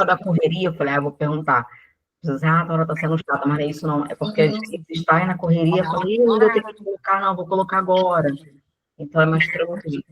da correria, eu falei, vou perguntar. A Dora tá sendo chata, mas é isso não. É porque a gente está aí na correria, eu falei, eu ainda tenho que colocar, não, vou colocar agora. Então é mais tranquilo.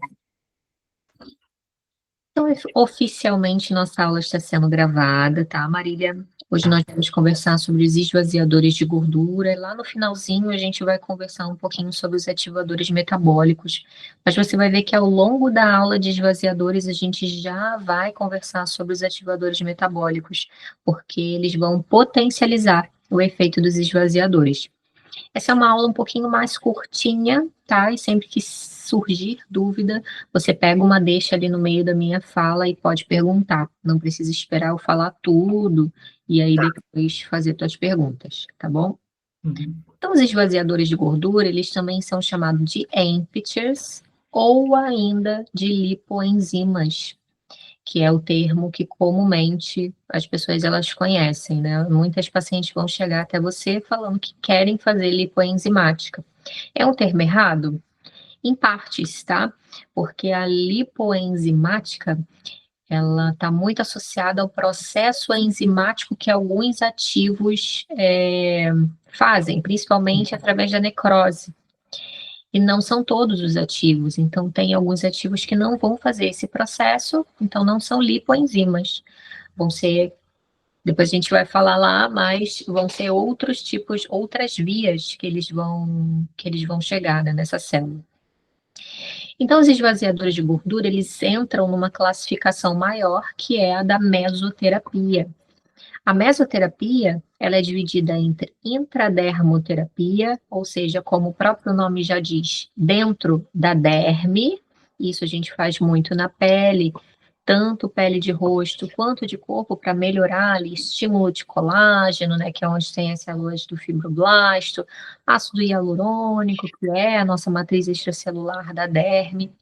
Então, oficialmente, nossa aula está sendo gravada, tá, Marília? Hoje nós vamos conversar sobre os esvaziadores de gordura, e lá no finalzinho a gente vai conversar um pouquinho sobre os ativadores metabólicos. Mas você vai ver que ao longo da aula de esvaziadores a gente já vai conversar sobre os ativadores metabólicos, porque eles vão potencializar o efeito dos esvaziadores. Essa é uma aula um pouquinho mais curtinha, tá? E sempre que surgir dúvida, você pega uma deixa ali no meio da minha fala e pode perguntar. Não precisa esperar eu falar tudo e aí depois fazer suas perguntas, tá bom? Então, os esvaziadores de gordura, eles também são chamados de empties ou ainda de lipoenzimas, que é o termo que comumente as pessoas elas conhecem, né? Muitas pacientes vão chegar até você falando que querem fazer lipoenzimática. É um termo errado? Em partes, tá? Porque a lipoenzimática, ela está muito associada ao processo enzimático que alguns ativos fazem, principalmente através da necrose. E não são todos os ativos, então tem alguns ativos que não vão fazer esse processo, então não são lipoenzimas. Vão ser, depois a gente vai falar lá, mas vão ser outros tipos, outras vias que eles vão chegar, né, nessa célula. Então, os esvaziadores de gordura, eles entram numa classificação maior, que é a da mesoterapia. A mesoterapia, ela é dividida entre intradermoterapia, ou seja, como o próprio nome já diz, dentro da derme, isso a gente faz muito na pele, tanto pele de rosto quanto de corpo, para melhorar ali estímulo de colágeno, né, que é onde tem as células do fibroblasto, ácido hialurônico, que é a nossa matriz extracelular da derme.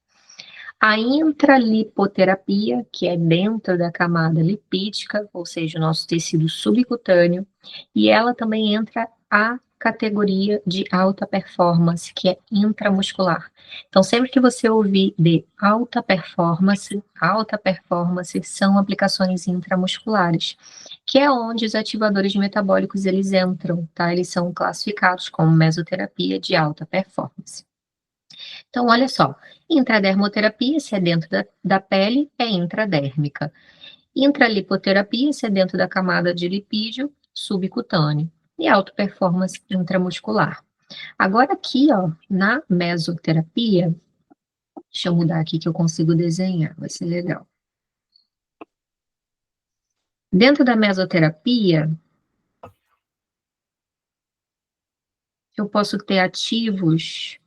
A intralipoterapia, que é dentro da camada lipídica, ou seja, o nosso tecido subcutâneo, e ela também entra a categoria de alta performance, que é intramuscular. Então, sempre que você ouvir de alta performance são aplicações intramusculares, que é onde os ativadores metabólicos eles entram, tá? Eles são classificados como mesoterapia de alta performance. Então, olha só, intradermoterapia, se é dentro da pele, é intradérmica. Intralipoterapia, se é dentro da camada de lipídio, subcutâneo. E alta performance intramuscular. Agora aqui, ó, na mesoterapia, deixa eu mudar aqui que eu consigo desenhar, vai ser legal. Dentro da mesoterapia, eu posso ter ativos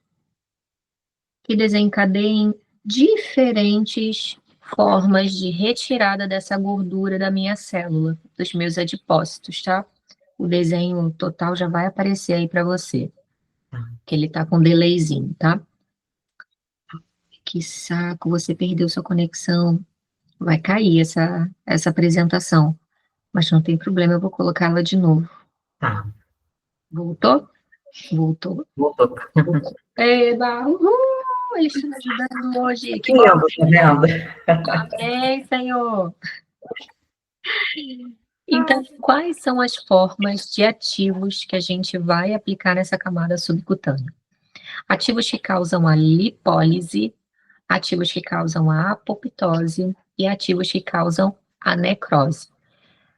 que desencadeiem diferentes formas de retirada dessa gordura da minha célula, dos meus adipócitos, tá? O desenho total já vai aparecer aí para você, que ele tá com delayzinho, tá? Que saco, você perdeu sua conexão, vai cair essa apresentação, mas não tem problema, eu vou colocá-la de novo. Tá. Voltou? Voltou. Voltou. Eba, eles estão ajudando hoje, que Lindo, bom. tá vendo? Amém, Senhor. Então, quais são as formas de ativos que a gente vai aplicar nessa camada subcutânea? Ativos que causam a lipólise, ativos que causam a apoptose e ativos que causam a necrose.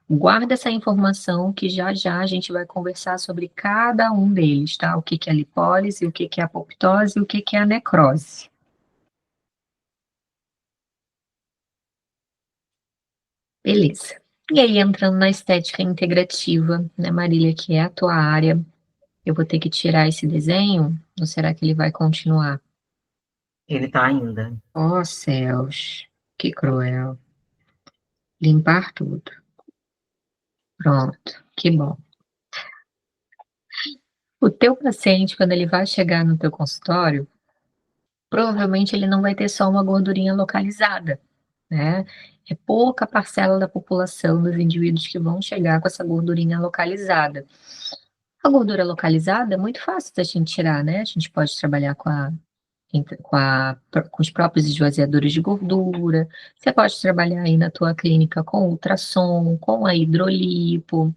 Guarda essa informação que já já a gente vai conversar sobre cada um deles, tá? O que é a lipólise, o que é a apoptose e o que é a necrose. Beleza. E aí, entrando na estética integrativa, né, Marília, que é a tua área, eu vou ter que tirar esse desenho? Ou será que ele vai continuar? Ele tá ainda. Oh, céus, que cruel. Limpar tudo. Pronto, que bom. O teu paciente, quando ele vai chegar no teu consultório, provavelmente ele não vai ter só uma gordurinha localizada, né? É pouca parcela da população dos indivíduos que vão chegar com essa gordurinha localizada. A gordura localizada é muito fácil da gente tirar, né? A gente pode trabalhar com a com os próprios esvaziadores de gordura. Você pode trabalhar aí na tua clínica com ultrassom, com a hidrolipo.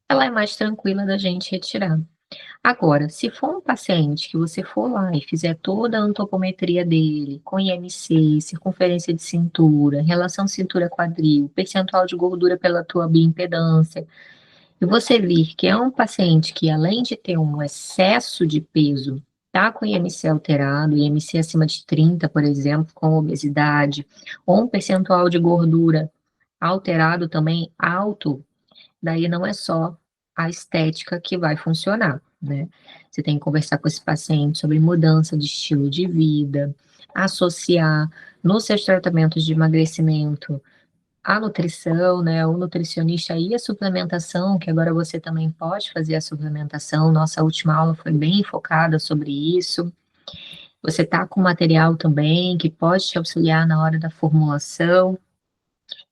Ela é mais tranquila da gente retirar. Agora, se for um paciente que você for lá e fizer toda a antropometria dele, com IMC, circunferência de cintura, relação cintura-quadril, percentual de gordura pela tua bioimpedância, e você vir que é um paciente que, além de ter um excesso de peso, tá com IMC alterado, IMC acima de 30, por exemplo, com obesidade, ou um percentual de gordura alterado também alto, daí não é só a estética que vai funcionar, né? Você tem que conversar com esse paciente sobre mudança de estilo de vida, associar nos seus tratamentos de emagrecimento a nutrição, né, o nutricionista e a suplementação, que agora você também pode fazer a suplementação. Nossa última aula foi bem focada sobre isso. Você tá com material também que pode te auxiliar na hora da formulação.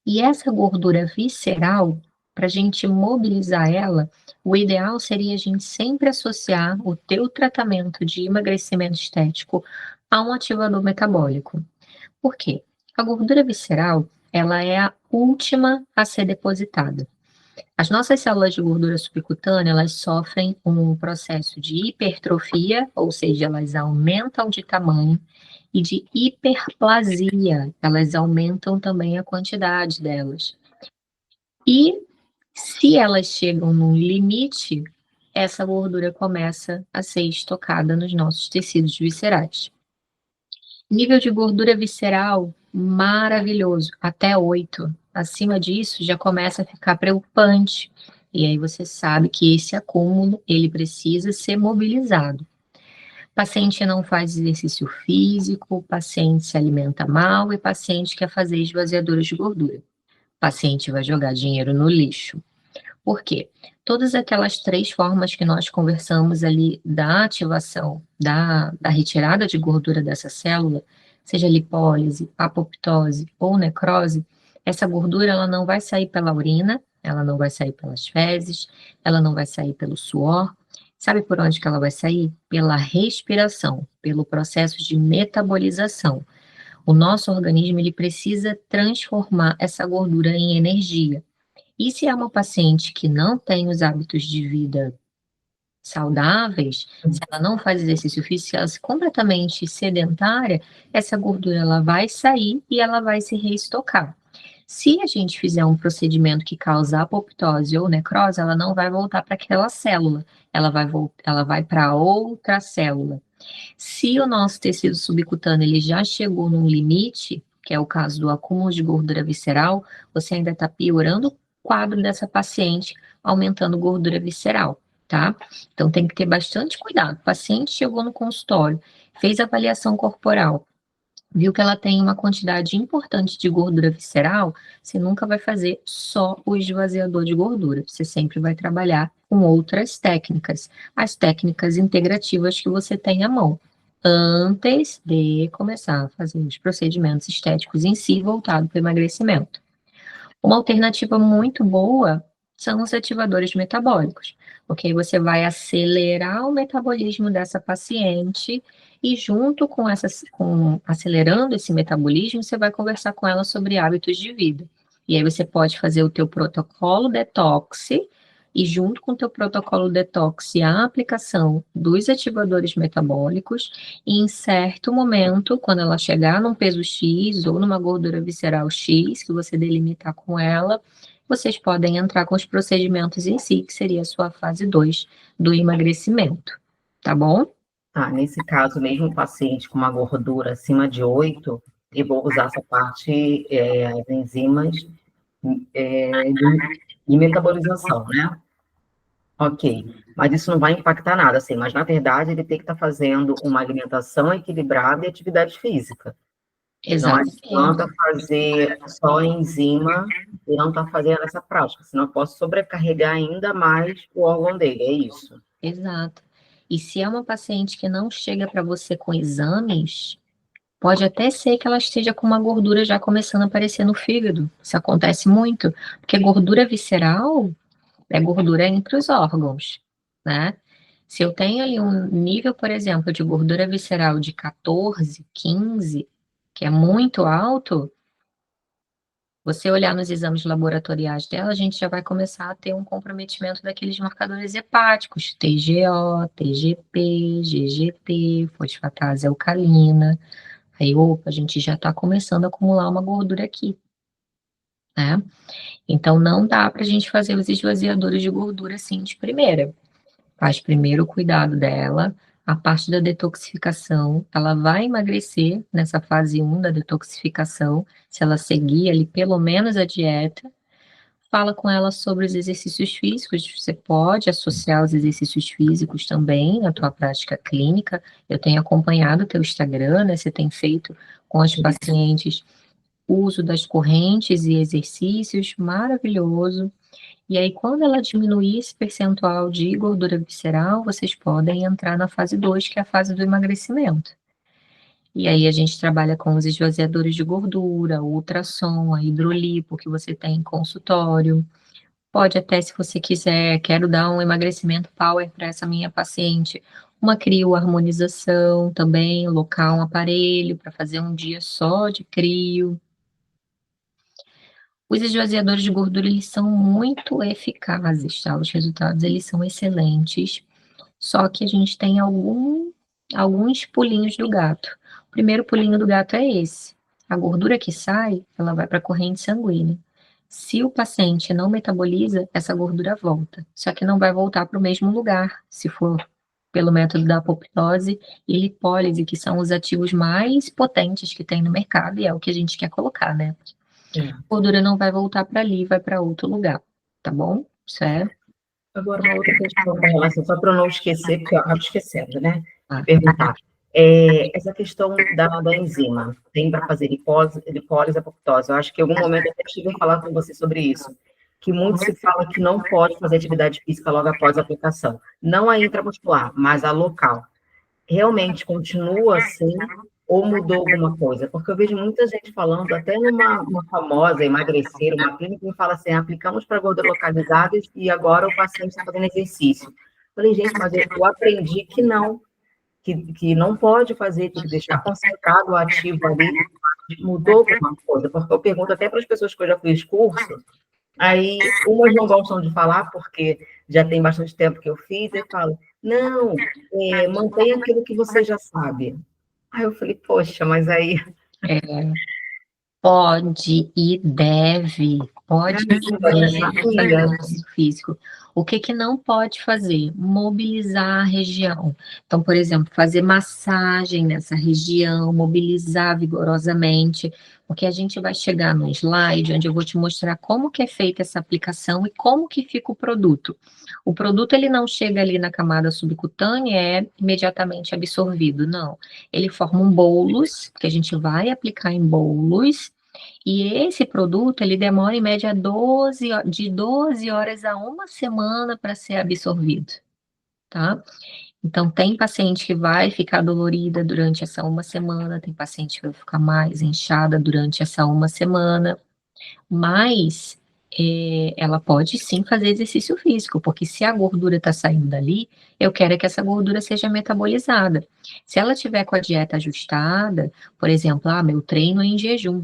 E essa gordura visceral, para a gente mobilizar ela, o ideal seria a gente sempre associar o teu tratamento de emagrecimento estético a um ativador metabólico. Por quê? A gordura visceral, ela é a última a ser depositada. As nossas células de gordura subcutânea, elas sofrem um processo de hipertrofia, ou seja, elas aumentam de tamanho, e de hiperplasia, elas aumentam também a quantidade delas. E se elas chegam num limite, essa gordura começa a ser estocada nos nossos tecidos viscerais. Nível de gordura visceral, maravilhoso, até 8. Acima disso, já começa a ficar preocupante. E aí você sabe que esse acúmulo, ele precisa ser mobilizado. Paciente não faz exercício físico, paciente se alimenta mal e paciente quer fazer esvaziadores de gordura. Paciente vai jogar dinheiro no lixo. Por quê? Todas aquelas 3 formas que nós conversamos ali da ativação, da retirada de gordura dessa célula, seja lipólise, apoptose ou necrose, essa gordura ela não vai sair pela urina, ela não vai sair pelas fezes, ela não vai sair pelo suor. Sabe por onde que ela vai sair? Pela respiração, pelo processo de metabolização. O nosso organismo ele precisa transformar essa gordura em energia. E se é uma paciente que não tem os hábitos de vida saudáveis, se ela não faz exercício físico, se ela é completamente sedentária, essa gordura ela vai sair e ela vai se reestocar. Se a gente fizer um procedimento que causa apoptose ou necrose, ela não vai voltar para aquela célula, ela vai para outra célula. Se o nosso tecido subcutâneo ele já chegou num limite, que é o caso do acúmulo de gordura visceral, você ainda está piorando o quadro dessa paciente, aumentando gordura visceral, tá? Então tem que ter bastante cuidado. O paciente chegou no consultório, fez avaliação corporal, viu que ela tem uma quantidade importante de gordura visceral, você nunca vai fazer só o esvaziador de gordura, você sempre vai trabalhar com outras técnicas, as técnicas integrativas que você tem à mão, antes de começar a fazer os procedimentos estéticos em si, voltado para o emagrecimento. Uma alternativa muito boa são os ativadores metabólicos, porque você vai acelerar o metabolismo dessa paciente e junto com acelerando esse metabolismo, você vai conversar com ela sobre hábitos de vida. E aí você pode fazer o teu protocolo detox e junto com o teu protocolo detox a aplicação dos ativadores metabólicos e em certo momento, quando ela chegar num peso X ou numa gordura visceral X, que você delimitar com ela, vocês podem entrar com os procedimentos em si, que seria a sua fase 2 do emagrecimento, tá bom? Tá, nesse caso, mesmo o paciente com uma gordura acima de 8, eu vou usar essa parte, as enzimas de metabolização, né? Ok, mas isso não vai impactar nada, assim, mas na verdade ele tem que estar fazendo uma alimentação equilibrada e atividade física. Não adianta fazer só enzima e não estar fazendo essa prática, senão eu posso sobrecarregar ainda mais o órgão dele, é isso? Exato. E se é uma paciente que não chega para você com exames, pode até ser que ela esteja com uma gordura já começando a aparecer no fígado. Isso acontece muito, porque gordura visceral é gordura entre os órgãos, né? Se eu tenho ali um nível, por exemplo, de gordura visceral de 14, 15, que é muito alto, você olhar nos exames laboratoriais dela, a gente já vai começar a ter um comprometimento daqueles marcadores hepáticos, TGO, TGP, GGT, fosfatase alcalina. Aí, opa, a gente já está começando a acumular uma gordura aqui, né? Então, não dá para a gente fazer os esvaziadores de gordura assim de primeira. Faz primeiro o cuidado dela, a parte da detoxificação, ela vai emagrecer nessa fase 1 da detoxificação, se ela seguir ali pelo menos a dieta. Fala com ela sobre os exercícios físicos, você pode associar os exercícios físicos também à tua prática clínica. Eu tenho acompanhado o teu Instagram, né? Você tem feito com as pacientes o uso das correntes e exercícios, maravilhoso. E aí, quando ela diminuir esse percentual de gordura visceral, vocês podem entrar na fase 2, que é a fase do emagrecimento. E aí a gente trabalha com os esvaziadores de gordura, o ultrassom, a hidrolipo que você tem em consultório. Pode até, se você quiser, quero dar um emagrecimento power para essa minha paciente, uma crioharmonização também, locar um aparelho para fazer um dia só de crio. Os esvaziadores de gordura, eles são muito eficazes, tá? Os resultados, eles são excelentes, só que a gente tem alguns pulinhos do gato. O primeiro pulinho do gato é esse. A gordura que sai, ela vai para a corrente sanguínea. Se o paciente não metaboliza, essa gordura volta. Só que não vai voltar para o mesmo lugar, se for pelo método da apoptose e lipólise, que são os ativos mais potentes que tem no mercado, e é o que a gente quer colocar, né? É. A gordura não vai voltar para ali, vai para outro lugar, tá bom? Certo? Agora, uma outra questão com relação, só para eu não esquecer, porque eu acabo esquecendo, né? Ah. De perguntar. Essa questão da enzima, tem para fazer lipólise, apoptose. Eu acho que em algum momento eu até estive a falar com você sobre isso, que muito se fala que não pode fazer atividade física logo após a aplicação. Não a intramuscular, mas a local. Realmente continua assim ou mudou alguma coisa? Porque eu vejo muita gente falando, até numa famosa emagrecer, uma clínica que fala assim, aplicamos para gordura localizada e agora o paciente está fazendo exercício. Eu falei, gente, mas eu aprendi que não, que não pode fazer, tem que deixar concentrado o ativo ali, mudou alguma coisa, porque eu pergunto até para as pessoas que eu já fiz curso, aí umas não gostam de falar, porque já tem bastante tempo que eu fiz, e falam, não, mantenha aquilo que você já sabe. Aí eu falei, poxa, mas aí. É, pode e deve, pode e deve fazer exercício físico. O que que não pode fazer? Mobilizar a região. Então, por exemplo, fazer massagem nessa região, mobilizar vigorosamente, porque a gente vai chegar no slide onde eu vou te mostrar como que é feita essa aplicação e como que fica o produto. O produto, ele não chega ali na camada subcutânea e é imediatamente absorvido, não. Ele forma um bolus, que a gente vai aplicar em bolos, e esse produto, ele demora em média de 12 horas a uma semana para ser absorvido, tá? Então, tem paciente que vai ficar dolorida durante essa uma semana, tem paciente que vai ficar mais inchada durante essa uma semana, mas ela pode sim fazer exercício físico, porque se a gordura está saindo dali, eu quero é que essa gordura seja metabolizada. Se ela tiver com a dieta ajustada, por exemplo, meu treino é em jejum.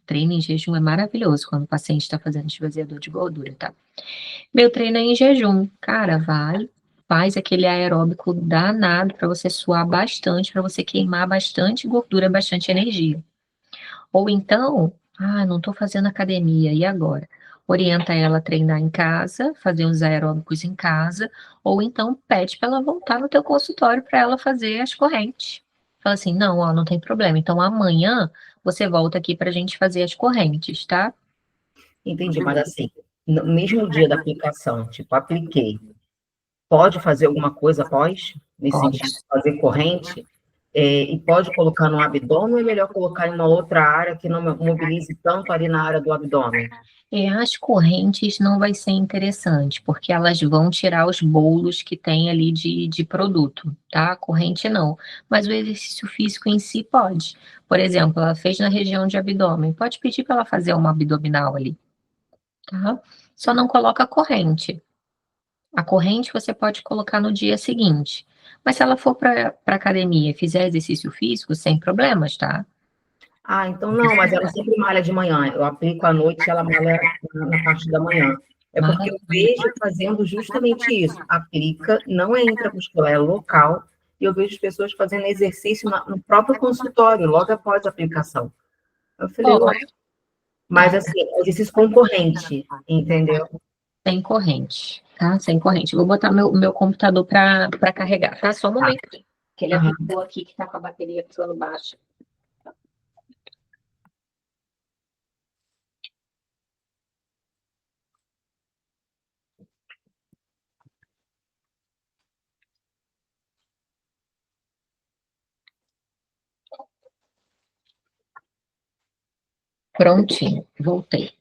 Treino em jejum é maravilhoso quando o paciente está fazendo esvaziador de gordura, tá? Meu treino é em jejum. Cara, vai, faz aquele aeróbico danado para você suar bastante, para você queimar bastante gordura, bastante energia. Ou então, não estou fazendo academia, e agora? Orienta ela a treinar em casa, fazer uns aeróbicos em casa, ou então pede para ela voltar no teu consultório para ela fazer as correntes. Fala assim, não, não tem problema. Então amanhã você volta aqui para a gente fazer as correntes, tá? Entendi, mas assim, no mesmo dia da aplicação, tipo, apliquei, pode fazer alguma coisa após, nesse Pode. sentido, fazer corrente, e pode colocar no abdômen ou é melhor colocar em uma outra área que não mobilize tanto ali na área do abdômen? As correntes não vai ser interessante, porque elas vão tirar os bolos que tem ali de produto, tá? A corrente não. Mas o exercício físico em si pode. Por exemplo, ela fez na região de abdômen, pode pedir para ela fazer uma abdominal ali, tá? Só não coloca corrente. A corrente você pode colocar no dia seguinte. Mas se ela for para academia e fizer exercício físico, sem problemas, tá? Ah, então não, mas ela sempre malha de manhã. Eu aplico à noite e ela malha na parte da manhã. É porque eu Maravilha. vejo fazendo justamente isso. Aplica, não é intramuscular, é local. E eu vejo as pessoas fazendo exercício no próprio consultório, logo após a aplicação. Eu falei, ué, Pode. mas assim, exercício concorrente, entendeu? Sem corrente, tá? Sem corrente. Vou botar meu computador para carregar, tá? Só um Tá. momento, que ele Aham. apitou aqui que tá com a bateria ficando baixa. Prontinho, voltei. O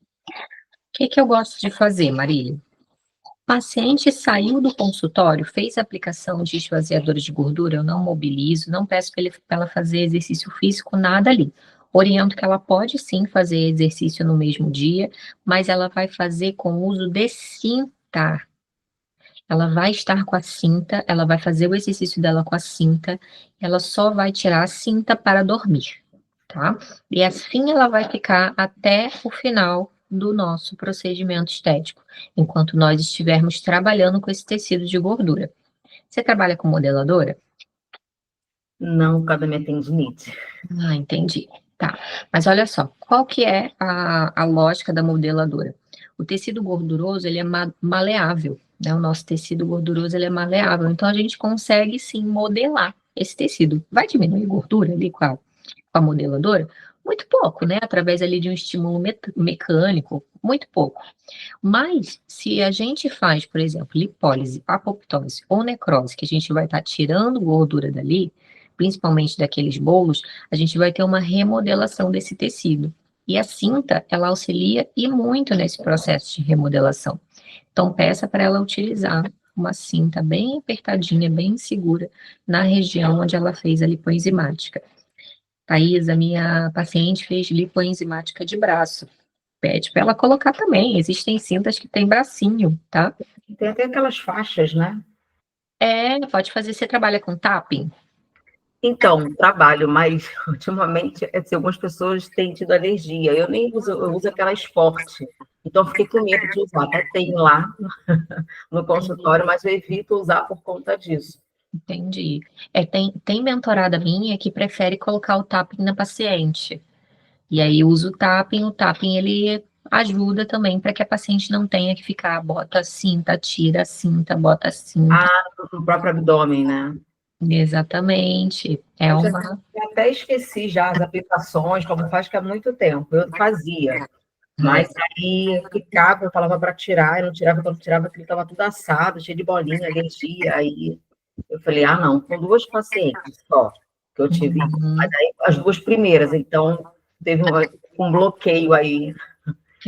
que que eu gosto de fazer, Marília? Paciente saiu do consultório, fez a aplicação de esvaziadores de gordura, eu não mobilizo, não peço para ela fazer exercício físico, nada ali. Oriento que ela pode sim fazer exercício no mesmo dia, mas ela vai fazer com o uso de cinta. Ela vai estar com a cinta, ela vai fazer o exercício dela com a cinta, ela só vai tirar a cinta para dormir, tá? E assim ela vai ficar até o final do nosso procedimento estético, enquanto nós estivermos trabalhando com esse tecido de gordura. Você trabalha com modeladora? Não, por causa da minha tendinite. Ah, entendi. Tá. Mas olha só, qual que é a lógica da modeladora? O tecido gorduroso, ele é maleável, né? O nosso tecido gorduroso, ele é maleável. Então, a gente consegue, sim, modelar esse tecido. Vai diminuir gordura ali com a modeladora? Muito pouco, né? Através ali de um estímulo mecânico, muito pouco. Mas, se a gente faz, por exemplo, lipólise, apoptose ou necrose, que a gente vai estar tirando gordura dali, principalmente daqueles bolos, a gente vai ter uma remodelação desse tecido. E a cinta, ela auxilia e muito nesse processo de remodelação. Então, peça para ela utilizar uma cinta bem apertadinha, bem segura, na região onde ela fez a lipoenzimática. Thaís, a minha paciente fez lipoenzimática de braço. Pede para ela colocar também. Existem cintas que tem bracinho, tá? Tem até aquelas faixas, né? Pode fazer. Você trabalha com tapping? Então, trabalho, mas ultimamente, assim, algumas pessoas têm tido alergia. Eu nem uso, eu uso aquela esporte. Então, fiquei com medo de usar. Até tenho lá no consultório, mas eu evito usar por conta disso. Entendi. Tem mentorada minha que prefere colocar o tapping na paciente. E aí usa o tapping ele ajuda também para que a paciente não tenha que ficar, bota a cinta, tira a cinta, bota a cinta. Ah, no próprio abdômen, né? Exatamente. É Eu já uma. até esqueci já as aplicações, como faz que há muito tempo. Eu fazia, Ai, mas aí ficava, eu falava para tirar, eu não tirava, quando tirava, aquilo estava tudo assado, cheio de bolinha, alergia. Aí eu falei, ah, não, com duas pacientes só que eu tive, mas uhum. aí as duas primeiras, então teve um bloqueio aí.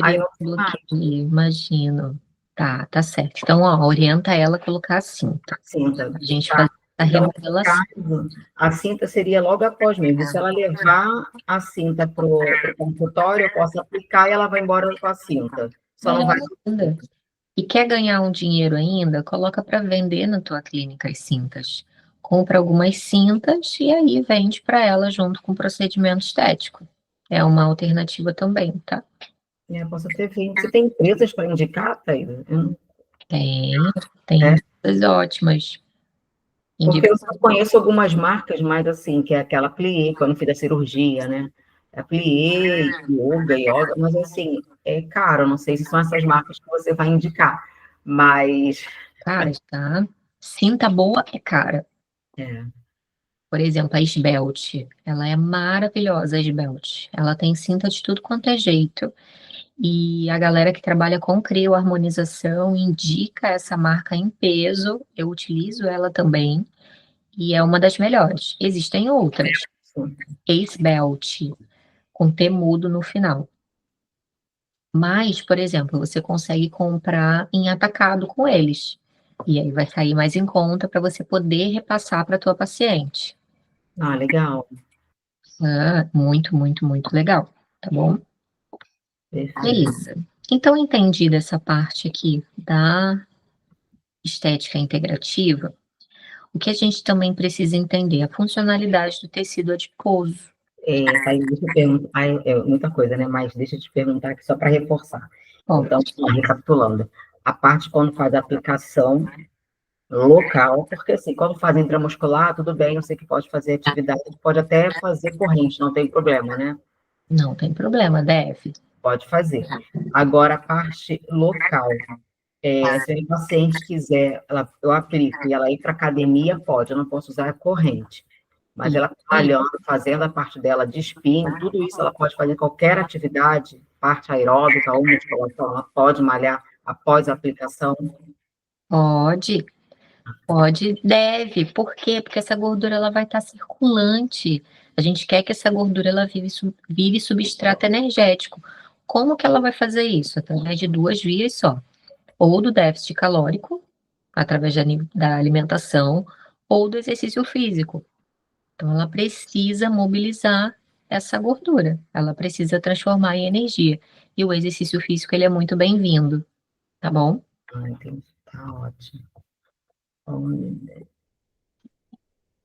Aí Criou não um sei mais, bloqueio, imagino. Tá certo. Então, ó, orienta ela a colocar a cinta. cinta. A gente Tá. faz a Então, nesse remodelação. caso, a cinta seria logo após mesmo. Se ela levar a cinta para o consultório, eu posso aplicar e ela vai embora com a cinta. Só não vai. Melhor ainda. E quer ganhar um dinheiro ainda? Coloca para vender na tua clínica as cintas. Compra algumas cintas e aí vende para ela junto com o procedimento estético. É uma alternativa também, tá? Posso até ver. Você tem empresas para indicar, Thaís? Tem, tem É, coisas ótimas. porque Indica. eu só conheço algumas marcas, mais assim, que é aquela Plié, quando eu fiz a cirurgia, né? A Plié, yoga, mas assim, é caro, não sei se são essas marcas que você vai indicar, mas Cara, tá? Cinta boa é cara. é, Por exemplo, a Esbelt, ela é maravilhosa, a Esbelt. Ela tem cinta de tudo quanto é jeito. E a galera que trabalha com crioharmonização indica essa marca em peso. Eu utilizo ela também e é uma das melhores. Existem outras. sim. Ace Belt, com T mudo no final. Mas, por exemplo, você consegue comprar em atacado com eles. E aí vai sair mais em conta para você poder repassar para a tua paciente. Ah, legal, Ah, muito, muito, muito legal, tá bom? perfeito. Beleza. Então, entendi dessa parte aqui da estética integrativa, o que a gente também precisa entender? A funcionalidade do tecido adiposo. Aí, deixa eu perguntar, é muita coisa, né? Mas deixa eu te perguntar aqui só para reforçar. Então, recapitulando, a parte quando faz a aplicação local, porque assim, quando faz intramuscular, tudo bem, eu sei que pode fazer atividade, pode até fazer corrente, não tem problema, né? Não tem problema, deve. Pode fazer. Agora, a parte local, se a paciente quiser, eu aplico e ela ir para academia, pode, eu não posso usar a corrente. Mas ela malhando, fazendo a parte dela de spinning, tudo isso ela pode fazer qualquer atividade, parte aeróbica ou musculação, ela pode malhar após a aplicação. Pode, deve. Por quê? Porque essa gordura ela vai estar circulante. A gente quer que essa gordura ela vire substrato energético. Como que ela vai fazer isso? Através de duas vias só. Ou do déficit calórico, através da alimentação, ou do exercício físico. Então, ela precisa mobilizar essa gordura. Ela precisa transformar em energia. E o exercício físico, ele é muito bem-vindo, tá bom? Entendi. Tá ótimo.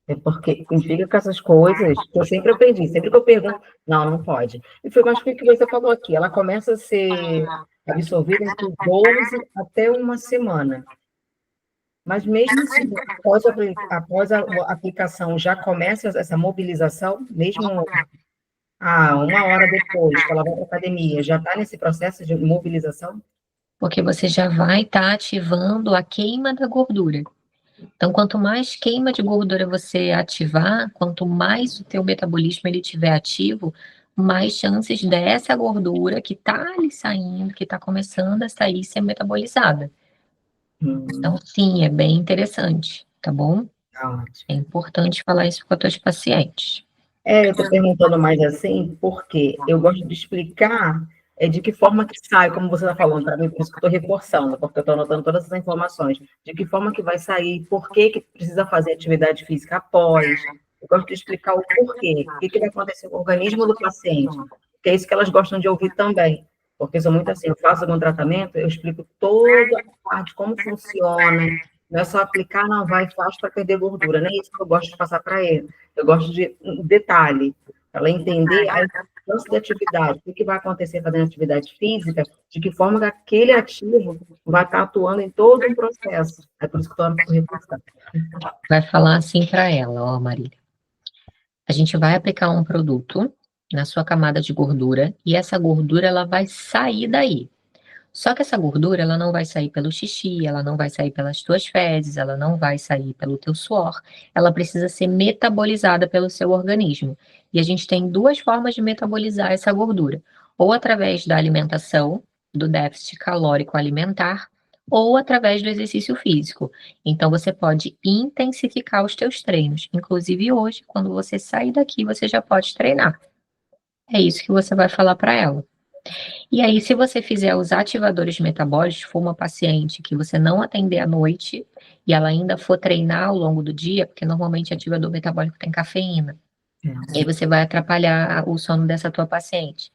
É porque fica com essas coisas que eu sempre aprendi, sempre que eu pergunto, não pode. E foi mais que o que você falou aqui, ela começa a ser absorvida entre 12 até uma semana. Mas mesmo assim, após a aplicação, já começa essa mobilização, mesmo uma hora depois que ela vai para a academia, já está nesse processo de mobilização? Porque você já vai estar ativando a queima da gordura. Então, quanto mais queima de gordura você ativar, quanto mais o teu metabolismo ele estiver ativo, mais chances dessa gordura que está ali saindo, que está começando a sair, ser metabolizada. Então, sim, é bem interessante, tá bom? Tá ótimo. É importante falar isso com os teus pacientes. Eu estou perguntando mais assim, porque eu gosto de explicar de que forma que sai, como você está falando para mim, por isso que eu estou reforçando, porque eu estou anotando todas essas informações, de que forma que vai sair, por que precisa fazer atividade física após. Eu gosto de explicar o porquê, o que vai acontecer com o organismo do paciente, que é isso que elas gostam de ouvir também. Porque eu sou muito assim, eu faço algum tratamento, eu explico toda a parte, como funciona, não é só aplicar, não, vai fácil para perder gordura, não é isso que eu gosto de passar para ele. Eu gosto de um detalhe, para ela entender a importância da atividade, o que vai acontecer fazendo atividade física, de que forma que aquele ativo vai estar atuando em todo um processo. É por isso que eu estou reforçando. Vai falar assim para ela, ó, Marília. A gente vai aplicar um produto na sua camada de gordura e essa gordura ela vai sair daí. Só que essa gordura ela não vai sair pelo xixi, ela não vai sair pelas tuas fezes, ela não vai sair pelo teu suor. Ela precisa ser metabolizada pelo seu organismo. E a gente tem duas formas de metabolizar essa gordura: ou através da alimentação, do déficit calórico alimentar, ou através do exercício físico. Então você pode intensificar os teus treinos. Inclusive hoje, quando você sair daqui, você já pode treinar. É isso que você vai falar para ela. E aí, se você fizer os ativadores metabólicos, for uma paciente que você não atender à noite e ela ainda for treinar ao longo do dia, porque normalmente ativador metabólico tem cafeína, e aí você vai atrapalhar o sono dessa tua paciente.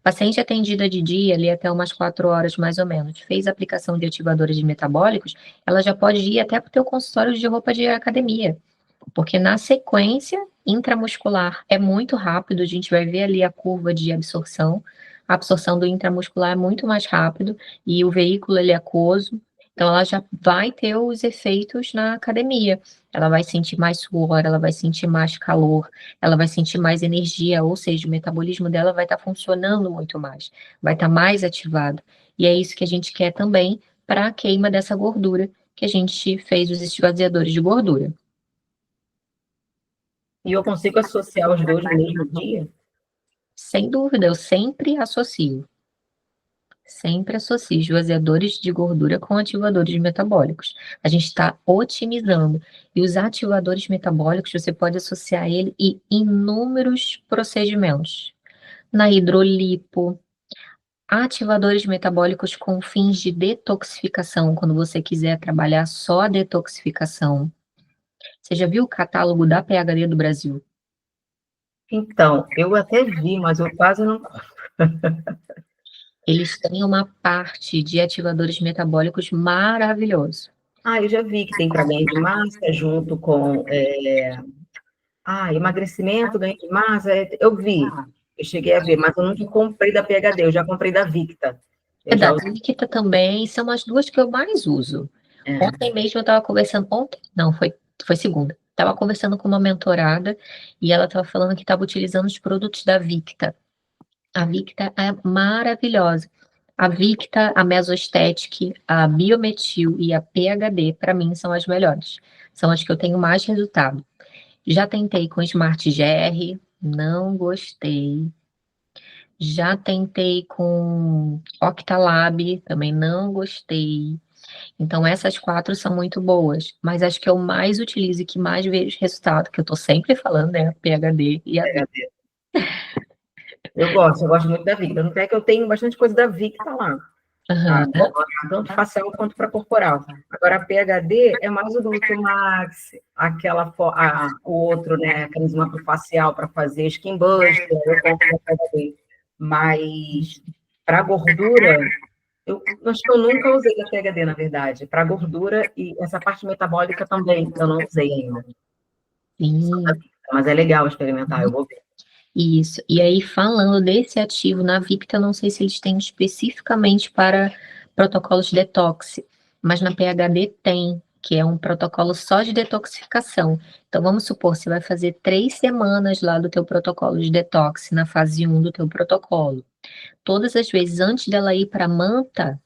Paciente atendida de dia, ali até umas 4 horas mais ou menos, fez aplicação de ativadores metabólicos, ela já pode ir até para o teu consultório de roupa de academia, porque na sequência intramuscular é muito rápido, a gente vai ver ali a curva de absorção. A absorção do intramuscular é muito mais rápido e o veículo ele é aquoso, então ela já vai ter os efeitos na academia. Ela vai sentir mais suor, ela vai sentir mais calor, ela vai sentir mais energia, ou seja, o metabolismo dela vai estar funcionando muito mais, vai estar mais ativado. E é isso que a gente quer também para a queima dessa gordura que a gente fez os esvaziadores de gordura. E eu consigo associar os dois no mesmo dia? Sem dúvida, eu sempre associo. Sempre associo esvaziadores de gordura com ativadores metabólicos. A gente está otimizando. E os ativadores metabólicos, você pode associar ele em inúmeros procedimentos. Na hidrolipo, ativadores metabólicos com fins de detoxificação, quando você quiser trabalhar só a detoxificação. Você já viu o catálogo da PhD do Brasil? Então, eu até vi, mas eu quase não. Eles têm uma parte de ativadores metabólicos maravilhoso. Ah, eu já vi que tem para ganho de massa junto com emagrecimento, ganho de massa. Eu vi, eu cheguei a ver, mas eu nunca comprei da PHD, eu já comprei da Victa. É Eu da já Nikita também, são as duas que eu mais uso. é, Ontem mesmo eu estava conversando, ontem, não, foi segunda. Estava conversando com uma mentorada e ela estava falando que estava utilizando os produtos da Victa. A Victa é maravilhosa. A Victa, a Mesostatic, a Biometil e a PHD, para mim, são as melhores. São as que eu tenho mais resultado. Já tentei com Smart GR, não gostei. Já tentei com Octalab, também não gostei. Então, essas quatro são muito boas, mas as que eu mais utilizo e que mais vejo resultado, que eu estou sempre falando, é a PHD e a Victa. PHD. Eu gosto muito da Victa. Não é que eu tenho bastante coisa da Victa lá. Aham. Tanto facial quanto para corporal. Agora, a PHD é mais o glúteo max, o outro, né? Aqueles uma para facial para fazer skin buster, eu compro da PHD. Mas para gordura, eu acho que eu nunca usei da PHD, na verdade. Para gordura e essa parte metabólica também, eu não usei ainda. Sim. Mas é legal experimentar, eu vou ver. Isso. E aí, falando desse ativo na Victa, eu não sei se eles têm especificamente para protocolos de detox, mas na PHD tem, que é um protocolo só de detoxificação. Então, vamos supor, você vai fazer 3 semanas lá do teu protocolo de detox, na fase 1 do teu protocolo. Todas as vezes antes dela ir para a manta,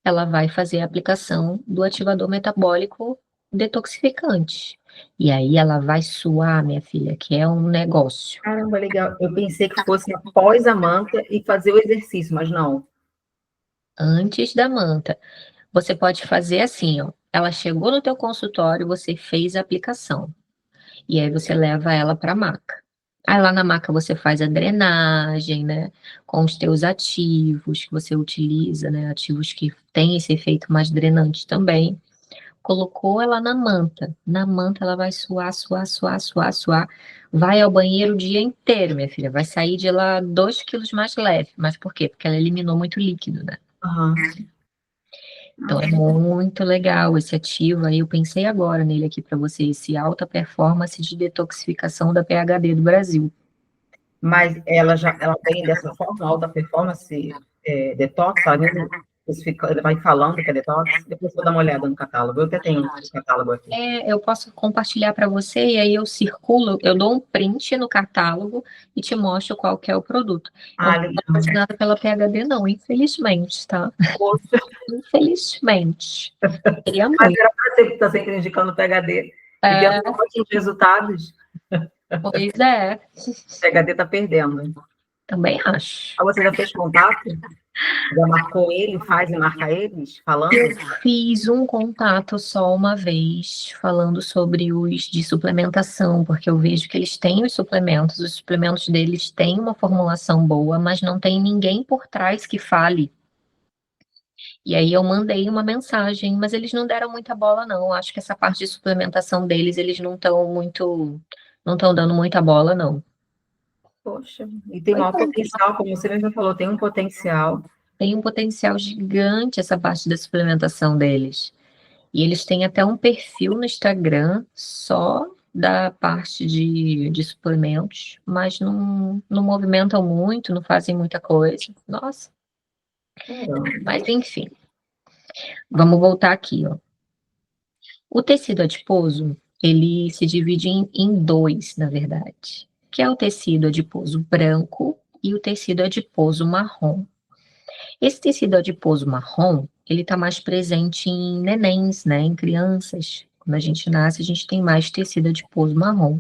ela vai fazer a aplicação do ativador metabólico detoxificante. E aí ela vai suar, minha filha, que é um negócio. Caramba, legal. Eu pensei que fosse após a manta e fazer o exercício, mas não. Antes da manta. Você pode fazer assim, ó. Ela chegou no teu consultório, você fez a aplicação. E aí você leva ela para a maca. Aí lá na maca você faz a drenagem, né? Com os teus ativos que você utiliza, né? Ativos que têm esse efeito mais drenante também. Colocou ela na manta. Na manta ela vai suar, suar, suar, suar, suar. Vai ao banheiro o dia inteiro, minha filha. Vai sair de lá 2 quilos mais leve. Mas por quê? Porque ela eliminou muito líquido, né? Aham. Então é muito legal esse ativo aí. Eu pensei agora nele aqui para você, esse alta performance de detoxificação da PHD do Brasil. Mas ela vem dessa forma, alta performance, detox, ela mesmo ela vai falando que é detox, depois eu vou dar uma olhada no catálogo, eu até tenho o catálogo aqui. Eu posso compartilhar para você e aí eu circulo, eu dou um print no catálogo e te mostro qual que é o produto. Eu não Ah, sou legal. patrocinada pela PHD não, infelizmente, tá? Poxa, Infelizmente. Queria mas muito. era para você que está sempre indicando PHD e tendo É, ótimos resultados, pois é, PHD está perdendo. também acho. Ah, você já fez contato? Já marcou ele, faz e marca eles, Eu falando? fiz um contato só uma vez, falando sobre os de suplementação, porque eu vejo que eles têm os suplementos deles têm uma formulação boa, mas não tem ninguém por trás que fale. E aí eu mandei uma mensagem, mas eles não deram muita bola, não. Acho que essa parte de suplementação deles, eles não estão dando muita bola, não. Poxa, e tem Pois maior é. potencial, como você mesmo falou, tem um potencial. Tem um potencial gigante essa parte da suplementação deles. E eles têm até um perfil no Instagram só da parte de suplementos, mas não movimentam muito, não fazem muita coisa. Nossa, Caramba. mas enfim, vamos voltar aqui, ó. O tecido adiposo, ele se divide em dois, na verdade, que é o tecido adiposo branco e o tecido adiposo marrom. Esse tecido adiposo marrom, ele está mais presente em nenéns, né, em crianças. Quando a gente nasce, a gente tem mais tecido adiposo marrom.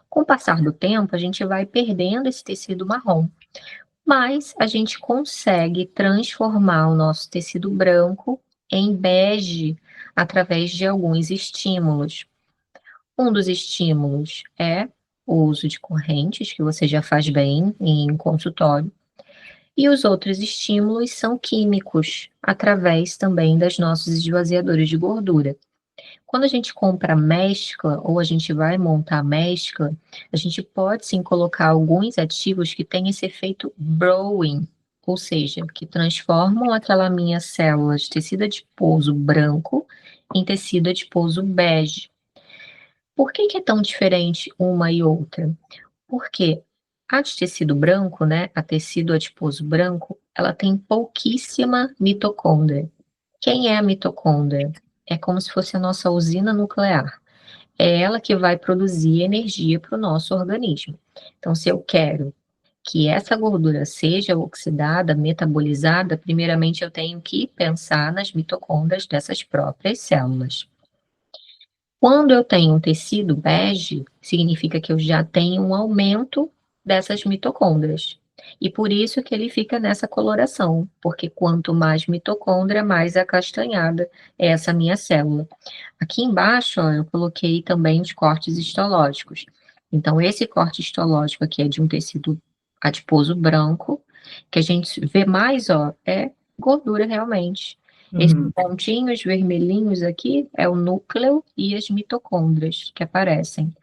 Com o passar do tempo, a gente vai perdendo esse tecido marrom, mas a gente consegue transformar o nosso tecido branco em bege através de alguns estímulos. Um dos estímulos é o uso de correntes, que você já faz bem em consultório. E os outros estímulos são químicos, através também das nossos esvaziadores de gordura. Quando a gente compra mescla ou a gente vai montar mescla, a gente pode sim colocar alguns ativos que têm esse efeito browing. ou seja, que transformam aquela minha célula de tecido adiposo branco em tecido adiposo bege. Por que é tão diferente uma e outra? Porque a de tecido branco, né, a tecido adiposo branco, ela tem pouquíssima mitocôndria. Quem é a mitocôndria? É como se fosse a nossa usina nuclear. É ela que vai produzir energia para o nosso organismo. Então, se eu quero que essa gordura seja oxidada, metabolizada, primeiramente eu tenho que pensar nas mitocôndrias dessas próprias células. Quando eu tenho um tecido bege, significa que eu já tenho um aumento dessas mitocôndrias. E por isso que ele fica nessa coloração, porque quanto mais mitocôndria, mais acastanhada é essa minha célula. Aqui embaixo, ó, eu coloquei também os cortes histológicos. Então, esse corte histológico aqui é de um tecido adiposo branco, que a gente vê mais, ó, é gordura realmente. Esses pontinhos vermelhinhos aqui é o núcleo e as mitocôndrias que aparecem.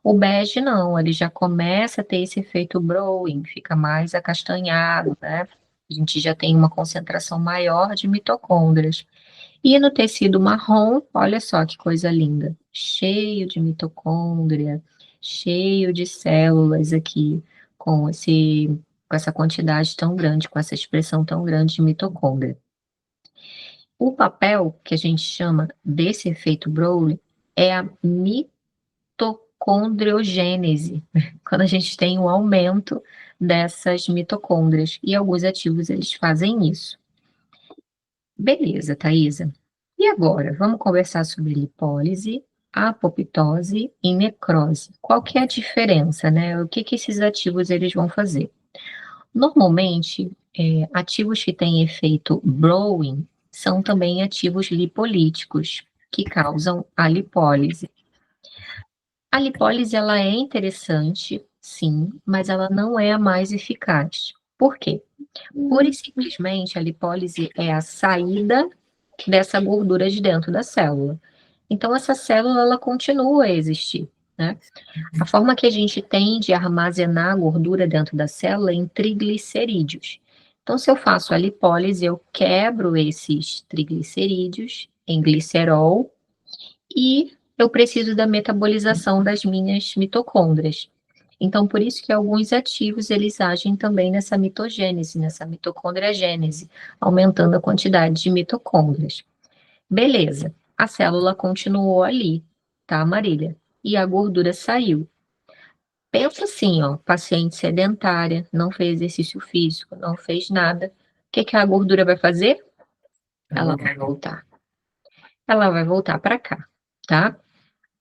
O bege não, ele já começa a ter esse efeito Browning, fica mais acastanhado, né? A gente já tem uma concentração maior de mitocôndrias. E no tecido marrom, olha só que coisa linda, cheio de mitocôndria, cheio de células aqui, com essa quantidade tão grande, com essa expressão tão grande de mitocôndria. O papel que a gente chama desse efeito Browning é a mitocondriogênese, quando a gente tem um aumento dessas mitocôndrias, e alguns ativos eles fazem isso. Beleza, Thaisa. E agora, vamos conversar sobre lipólise, apoptose e necrose. Qual que é a diferença, né? O que esses ativos eles vão fazer? Normalmente, ativos que têm efeito Browning são também ativos lipolíticos, que causam a lipólise. A lipólise, ela é interessante, sim, mas ela não é a mais eficaz. Por quê? Pura e simplesmente, a lipólise é a saída dessa gordura de dentro da célula. Então, essa célula, ela continua a existir, né? A forma que a gente tem de armazenar a gordura dentro da célula é em triglicerídeos. Então, se eu faço a lipólise, eu quebro esses triglicerídeos em glicerol e eu preciso da metabolização das minhas mitocôndrias. Então, por isso que alguns ativos, eles agem também nessa mitogênese, nessa mitocondriagênese, aumentando a quantidade de mitocôndrias. Beleza, a célula continuou ali, tá, Marília? E a gordura saiu. Pensa assim, ó, paciente sedentária, não fez exercício físico, não fez nada. O que a gordura vai fazer? Ela vai voltar. Ela vai voltar para cá, tá?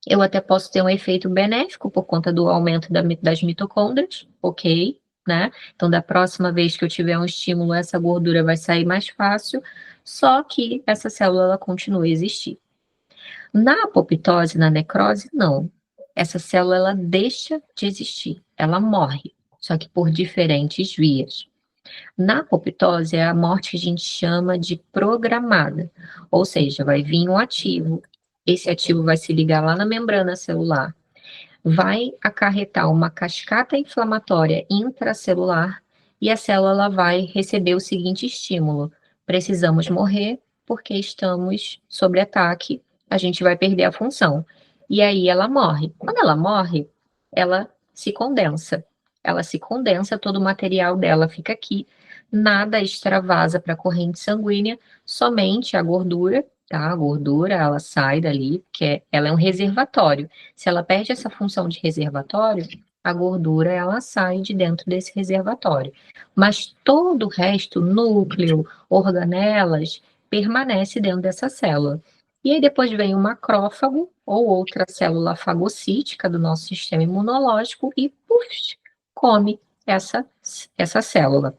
Eu até posso ter um efeito benéfico por conta do aumento das mitocôndrias, ok, né? Então, da próxima vez que eu tiver um estímulo, essa gordura vai sair mais fácil, só que essa célula ela continua a existir. Na apoptose, na necrose, não. Essa célula ela deixa de existir, ela morre, só que por diferentes vias. Na apoptose é a morte que a gente chama de programada, ou seja, vai vir um ativo, esse ativo vai se ligar lá na membrana celular, vai acarretar uma cascata inflamatória intracelular e a célula vai receber o seguinte estímulo: precisamos morrer porque estamos sob ataque, a gente vai perder a função. E aí ela morre. Quando ela morre, ela se condensa. Ela se condensa, todo o material dela fica aqui, nada extravasa para a corrente sanguínea, somente a gordura, tá? A gordura, ela sai dali, porque ela é um reservatório. Se ela perde essa função de reservatório, a gordura ela sai de dentro desse reservatório. Mas todo o resto, núcleo, organelas, permanece dentro dessa célula. E aí depois vem o macrófago ou outra célula fagocítica do nosso sistema imunológico e puf, come essa célula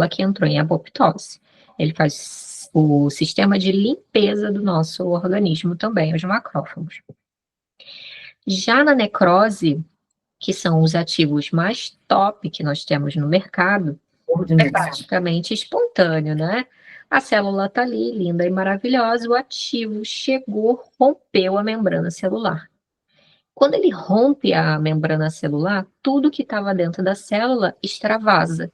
que entrou em apoptose. Ele faz o sistema de limpeza do nosso organismo também, os macrófagos. Já na necrose, que são os ativos mais top que nós temos no mercado, é praticamente espontâneo, né? A célula está ali, linda e maravilhosa, o ativo chegou, rompeu a membrana celular. Quando ele rompe a membrana celular, tudo que estava dentro da célula extravasa.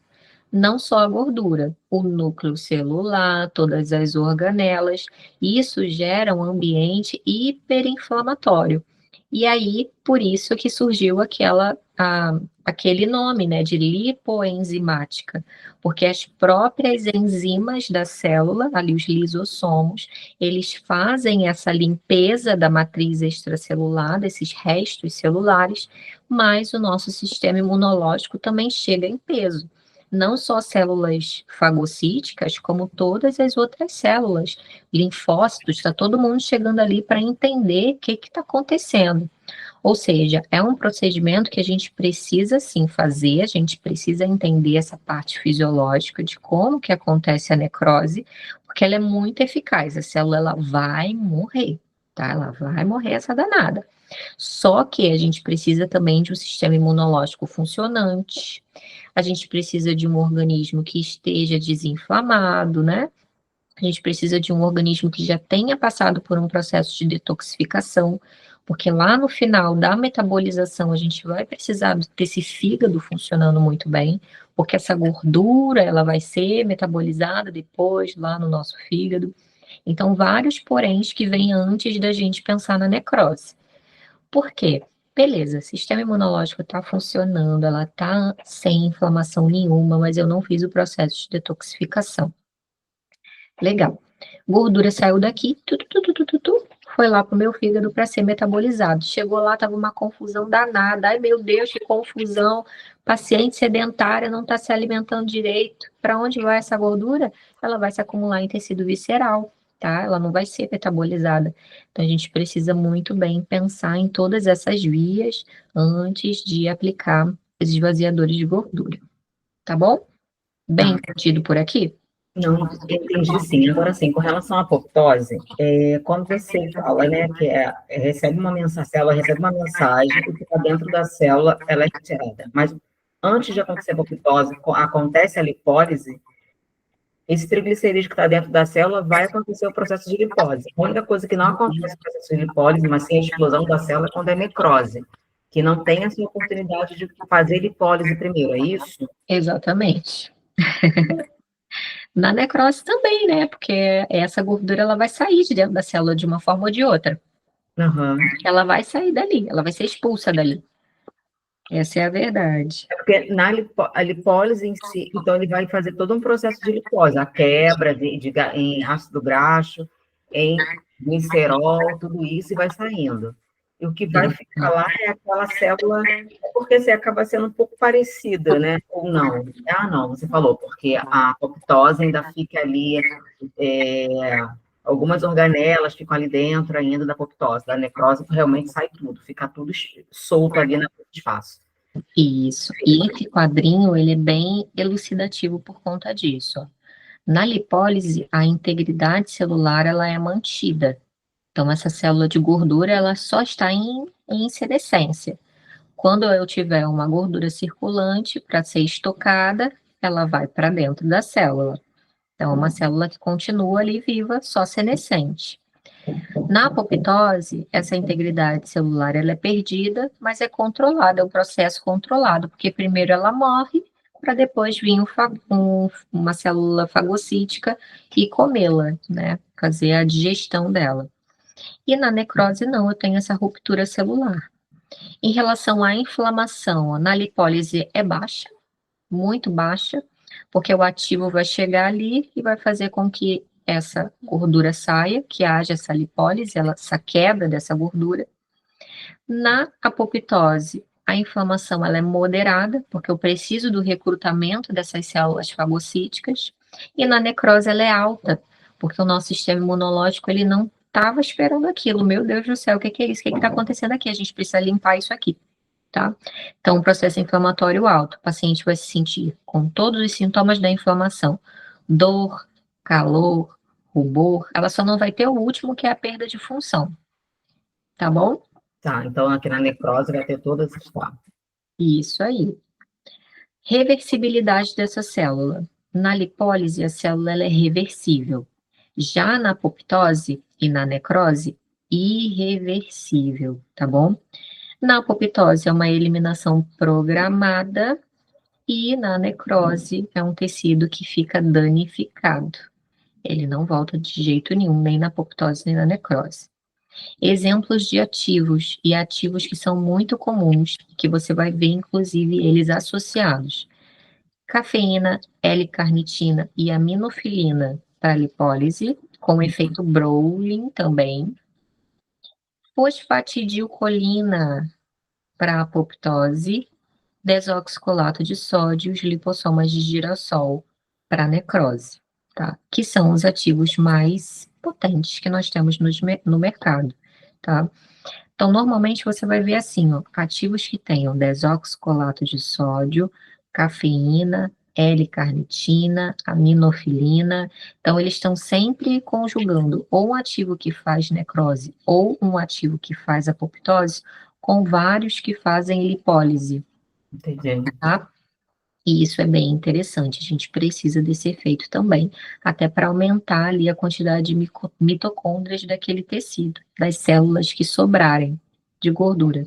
não só a gordura, o núcleo celular, todas as organelas, isso gera um ambiente hiperinflamatório. E aí, por isso que surgiu aquele nome, né, de lipoenzimática, porque as próprias enzimas da célula, ali os lisossomos, eles fazem essa limpeza da matriz extracelular, desses restos celulares, mas o nosso sistema imunológico também chega em peso. Não só células fagocíticas, como todas as outras células, linfócitos, está todo mundo chegando ali para entender o que está acontecendo. Ou seja, é um procedimento que a gente precisa sim fazer, a gente precisa entender essa parte fisiológica de como que acontece a necrose, porque ela é muito eficaz, a célula ela vai morrer, tá? Ela vai morrer essa danada. Só que a gente precisa também de um sistema imunológico funcionante, a gente precisa de um organismo que esteja desinflamado, né? A gente precisa de um organismo que já tenha passado por um processo de detoxificação, porque lá no final da metabolização a gente vai precisar desse fígado funcionando muito bem, porque essa gordura ela vai ser metabolizada depois lá no nosso fígado. Então, vários poréns que vêm antes da gente pensar na necrose. Por quê? Beleza, sistema imunológico está funcionando, ela está sem inflamação nenhuma, mas eu não fiz o processo de detoxificação. Legal. Gordura saiu daqui, foi lá pro meu fígado para ser metabolizado. Chegou lá, tava uma confusão danada. Ai, meu Deus, que confusão. Paciente sedentária não está se alimentando direito. Para onde vai essa gordura? Ela vai se acumular em tecido visceral, tá? Ela não vai ser metabolizada. Então, a gente precisa muito bem pensar em todas essas vias antes de aplicar os esvaziadores de gordura. Tá bom? Bem Tá. entendido por aqui? Não, entendi sim. Agora sim, com relação à apoptose, quando você fala, né, que recebe uma mensagem, a célula recebe uma mensagem e que está dentro da célula, ela é retirada. Mas antes de acontecer a apoptose, acontece a lipólise, esse triglicerídeo que está dentro da célula vai acontecer o processo de lipólise. A única coisa que não acontece no processo de lipólise, mas sim a explosão da célula, é quando é necrose, que não tem essa oportunidade de fazer lipólise primeiro, é isso? Exatamente. Na necrose também, né? Porque essa gordura ela vai sair de dentro da célula de uma forma ou de outra. Aham. Ela vai sair dali, ela vai ser expulsa dali. Essa é a verdade. É porque a lipólise em si, então ele vai fazer todo um processo de lipólise, a quebra em ácido graxo, em glicerol, tudo isso, e vai saindo. E o que vai ficar lá é aquela célula, porque você acaba sendo um pouco parecida, né? Ou não? Ah, não, você falou, porque a apoptose ainda fica ali, é, algumas organelas ficam ali dentro ainda da apoptose, da necrose realmente sai tudo, fica tudo solto ali no espaço. Isso. E esse quadrinho, ele é bem elucidativo por conta disso. Ó. Na lipólise, a integridade celular, ela é mantida. Então, essa célula de gordura, ela só está em senescência. Quando eu tiver uma gordura circulante para ser estocada, ela vai para dentro da célula. Então, é uma célula que continua ali viva, só senescente. Na apoptose, essa integridade celular ela é perdida, mas é controlada, é um processo controlado, porque primeiro ela morre, para depois vir uma célula fagocítica e comê-la, né? Fazer a digestão dela. E na necrose, não, eu tenho essa ruptura celular. Em relação à inflamação, na lipólise é baixa, muito baixa, porque o ativo vai chegar ali e vai fazer com que essa gordura saia, que haja essa lipólise, essa quebra dessa gordura. Na apoptose, a inflamação ela é moderada, porque eu preciso do recrutamento dessas células fagocíticas, e na necrose ela é alta, porque o nosso sistema imunológico ele não estava esperando aquilo. Meu Deus do céu, o que é isso? O que está acontecendo aqui? A gente precisa limpar isso aqui. Tá? Então, o processo inflamatório alto, o paciente vai se sentir com todos os sintomas da inflamação, dor, calor, rubor, ela só não vai ter o último, que é a perda de função, tá bom? Tá, então aqui na necrose vai ter todas as etapas. Isso aí. Reversibilidade dessa célula. Na lipólise, a célula ela é reversível. Já na apoptose e na necrose, irreversível, tá bom? Na apoptose é uma eliminação programada E na necrose é um tecido que fica danificado. Ele não volta de jeito nenhum, nem na apoptose, nem na necrose. Exemplos de ativos, e ativos que são muito comuns, que você vai ver, inclusive, eles associados. Cafeína, L-carnitina e aminofilina para lipólise, com efeito Browning também. Fosfatidilcolina para apoptose, desoxicolato de sódio e os lipossomas de girassol para necrose, tá? Que são os ativos mais potentes que nós temos no mercado, tá? Então, normalmente você vai ver assim, ó, ativos que tenham desoxicolato de sódio, cafeína, L-carnitina, aminofilina. Então, eles estão sempre conjugando ou um ativo que faz necrose ou um ativo que faz apoptose com vários que fazem lipólise, Entendi. tá? E isso é bem interessante, a gente precisa desse efeito também, até para aumentar ali a quantidade de mitocôndrias daquele tecido, das células que sobrarem de gordura.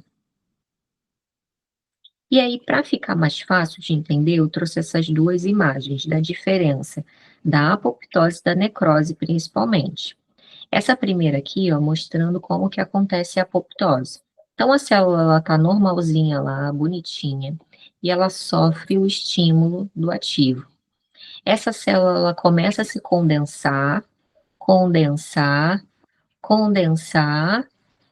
E aí, para ficar mais fácil de entender, eu trouxe essas duas imagens da diferença da apoptose e da necrose, principalmente. Essa primeira aqui, ó, mostrando como que acontece a apoptose. Então, a célula, ela tá normalzinha lá, bonitinha, e ela sofre o estímulo do ativo. Essa célula, ela começa a se condensar, condensar, condensar,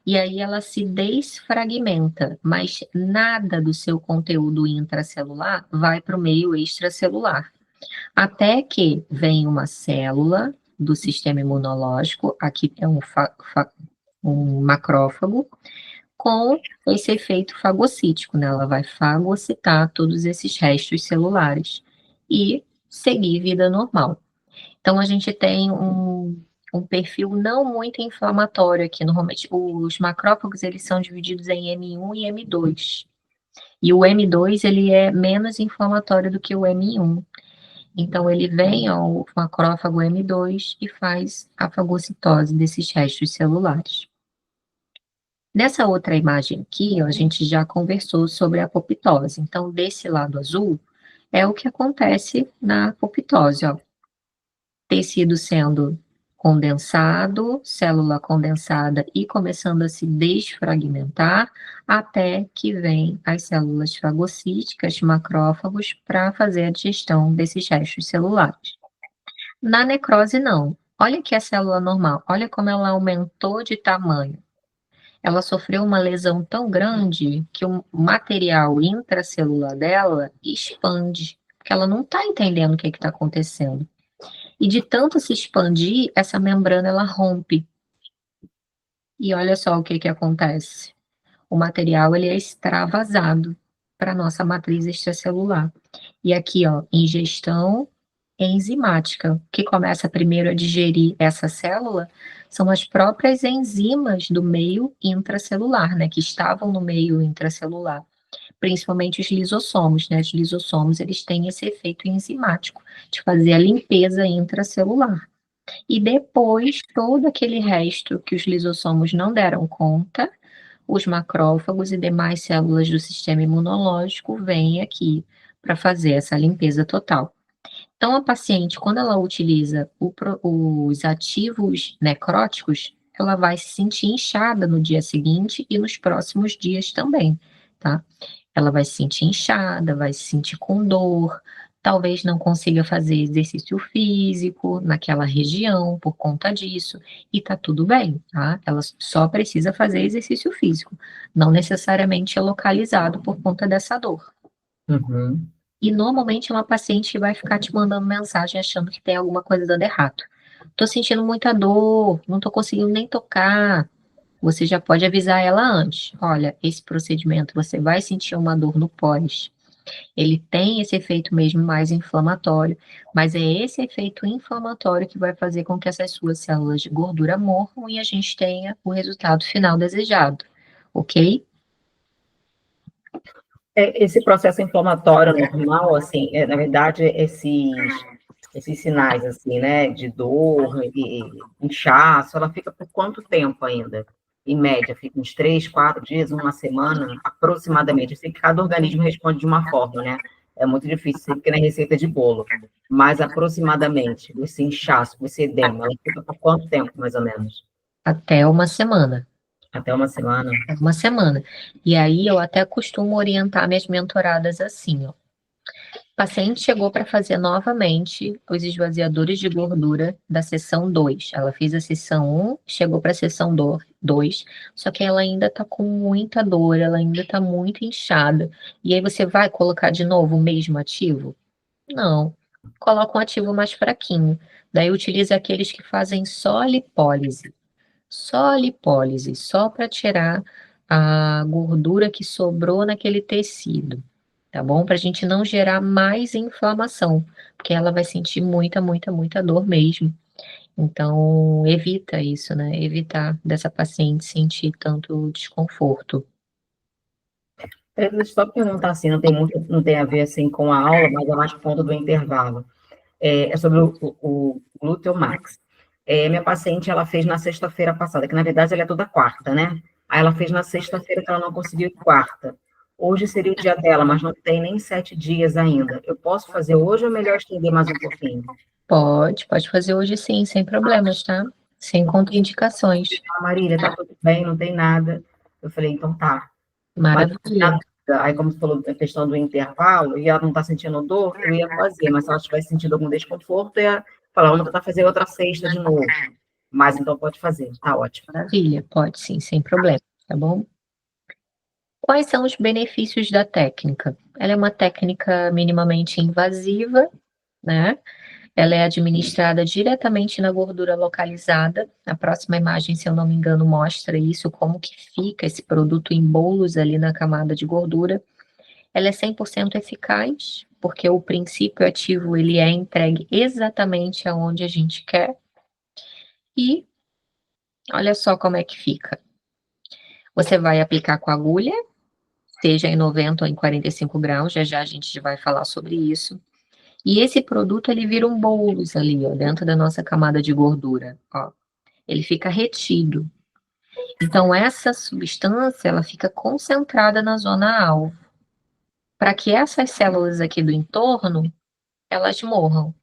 e aí ela se desfragmenta, mas nada do seu conteúdo intracelular vai para o meio extracelular. Até que vem uma célula do sistema imunológico, aqui é um macrófago, com esse efeito fagocítico, né? Ela vai fagocitar todos esses restos celulares e seguir vida normal. Então, a gente tem um perfil não muito inflamatório aqui. Normalmente, os macrófagos, eles são divididos em M1 e M2. E o M2, ele é menos inflamatório do que o M1. Então, ele vem ao macrófago M2 e faz a fagocitose desses restos celulares. Nessa outra imagem aqui, ó, a gente já conversou sobre a apoptose. Então, desse lado azul, é o que acontece na apoptose, ó. Tecido sendo condensado, célula condensada e começando a se desfragmentar, até que vem as células fagocíticas, macrófagos, para fazer a digestão desses restos celulares. Na necrose, não. Olha aqui a célula normal, olha como ela aumentou de tamanho. Ela sofreu uma lesão tão grande que o material intracelular dela expande, porque ela não está entendendo o que está acontecendo. E de tanto se expandir, essa membrana ela rompe. E olha só o que acontece. O material ele é extravasado para a nossa matriz extracelular. E aqui, ó, ingestão enzimática. O que começa primeiro a digerir essa célula são as próprias enzimas do meio intracelular, né, que estavam no meio intracelular, principalmente os lisossomos, né? Os lisossomos, eles têm esse efeito enzimático de fazer a limpeza intracelular. E depois, todo aquele resto que os lisossomos não deram conta, os macrófagos e demais células do sistema imunológico vêm aqui para fazer essa limpeza total. Então, a paciente, quando ela utiliza os ativos necróticos, ela vai se sentir inchada no dia seguinte e nos próximos dias também, tá? Ela vai se sentir inchada, vai se sentir com dor, talvez não consiga fazer exercício físico naquela região por conta disso, e tá tudo bem, tá? Ela só precisa fazer exercício físico, não necessariamente é localizado por conta dessa dor. Uhum. E normalmente é uma paciente que vai ficar te mandando mensagem achando que tem alguma coisa dando errado. Tô sentindo muita dor, não tô conseguindo nem tocar. Você já pode avisar ela antes. Olha, esse procedimento você vai sentir uma dor no pós. Ele tem esse efeito mesmo mais inflamatório, mas é esse efeito inflamatório que vai fazer com que essas suas células de gordura morram e a gente tenha o resultado final desejado, ok? Esse processo inflamatório normal, assim, na verdade, esses sinais, assim, né, de dor e inchaço, ela fica por quanto tempo ainda? Em média, fica uns 3, 4 dias, uma semana, aproximadamente. Eu sei que cada organismo responde de uma forma, né? É muito difícil, porque na receita de bolo. Mas aproximadamente, esse inchaço, esse edema, ela fica por quanto tempo, mais ou menos? Até uma semana. Até uma semana? Uma semana. E aí eu até costumo orientar minhas mentoradas assim, ó. O paciente chegou para fazer novamente os esvaziadores de gordura da sessão 2. Ela fez a sessão 1, chegou para a sessão 2, só que ela ainda está com muita dor, ela ainda está muito inchada. E aí você vai colocar de novo o mesmo ativo? Não. Coloca um ativo mais fraquinho. Daí utiliza aqueles que fazem só lipólise. Só lipólise, só para tirar a gordura que sobrou naquele tecido, tá bom? Para a gente não gerar mais inflamação, porque ela vai sentir muita, muita, muita dor mesmo. Então, evita isso, né? Evitar dessa paciente sentir tanto desconforto. Deixa eu só perguntar assim, não tem muito, não tem a ver assim com a aula, mas é mais por conta do intervalo. É sobre o Glúteo Max. Minha paciente, ela fez na sexta-feira passada, que na verdade ela é toda quarta, né? Aí ela fez na sexta-feira que ela não conseguiu ir quarta. Hoje seria o dia dela, mas não tem nem 7 dias ainda. Eu posso fazer hoje ou é melhor estender mais um pouquinho? Pode fazer hoje sim, sem problemas, tá? Sem contraindicações. Marília, tá tudo bem, não tem nada. Eu falei, então tá. Mas Maravilha. aí, como você falou a questão do intervalo, e ela não está sentindo dor, eu ia fazer, mas se ela tivesse sentindo algum desconforto, eu ia falar, vamos tentar fazer outra sexta de novo. Mas então pode fazer, tá ótimo. Maravilha, pode sim, sem problema, tá bom? Quais são os benefícios da técnica? Ela é uma técnica minimamente invasiva, né? Ela é administrada diretamente na gordura localizada. A próxima imagem, se eu não me engano, mostra isso, como que fica esse produto em bolos ali na camada de gordura. Ela é 100% eficaz, porque o princípio ativo ele é entregue exatamente aonde a gente quer. E olha só como é que fica. Você vai aplicar com a agulha, seja em 90 ou em 45 graus, já já a gente vai falar sobre isso. E esse produto, ele vira um bolos ali, ó, dentro da nossa camada de gordura, ó. Ele fica retido. Então, essa substância, ela fica concentrada na zona alvo, para que essas células aqui do entorno, elas morram.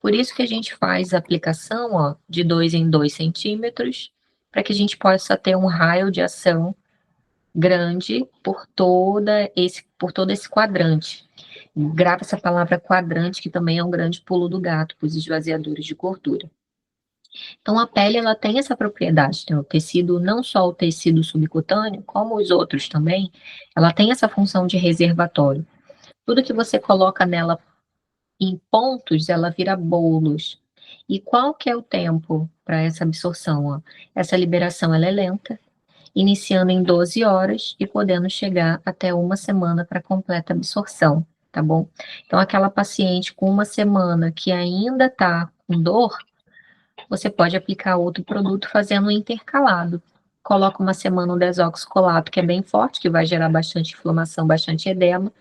Por isso que a gente faz a aplicação, ó, de 2 em 2 centímetros, para que a gente possa ter um raio de ação grande por todo esse quadrante. Grava essa palavra quadrante, que também é um grande pulo do gato para os esvaziadores de gordura. Então, a pele, ela tem essa propriedade, né? O tecido, não só o tecido subcutâneo, como os outros também, ela tem essa função de reservatório. Tudo que você coloca nela em pontos, ela vira bolos. E qual que é o tempo para essa absorção? Ó? Essa liberação, ela é lenta, iniciando em 12 horas e podendo chegar até uma semana para completa absorção, tá bom? Então, aquela paciente com uma semana que ainda está com dor, você pode aplicar outro produto fazendo um intercalado. Coloca uma semana um desoxicolato, que é bem forte, que vai gerar bastante inflamação, bastante edema,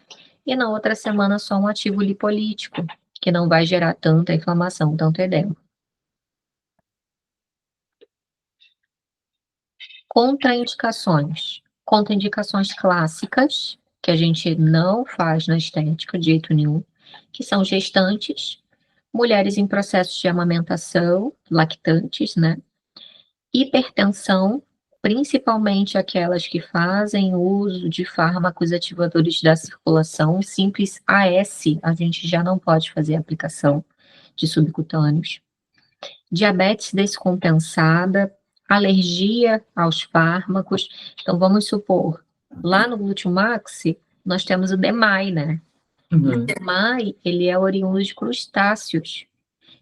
e na outra semana só um ativo lipolítico, que não vai gerar tanta inflamação, tanto edema. Contraindicações. Contraindicações clássicas, que a gente não faz na estética de jeito nenhum, que são gestantes, mulheres em processo de amamentação, lactantes, né? Hipertensão, principalmente aquelas que fazem uso de fármacos ativadores da circulação, simples AS, a gente já não pode fazer aplicação de subcutâneos. Diabetes descompensada, alergia aos fármacos. Então, vamos supor, lá no Glutamax, nós temos o DMAI, né? Uhum. O DMAI, ele é oriundo de crustáceos.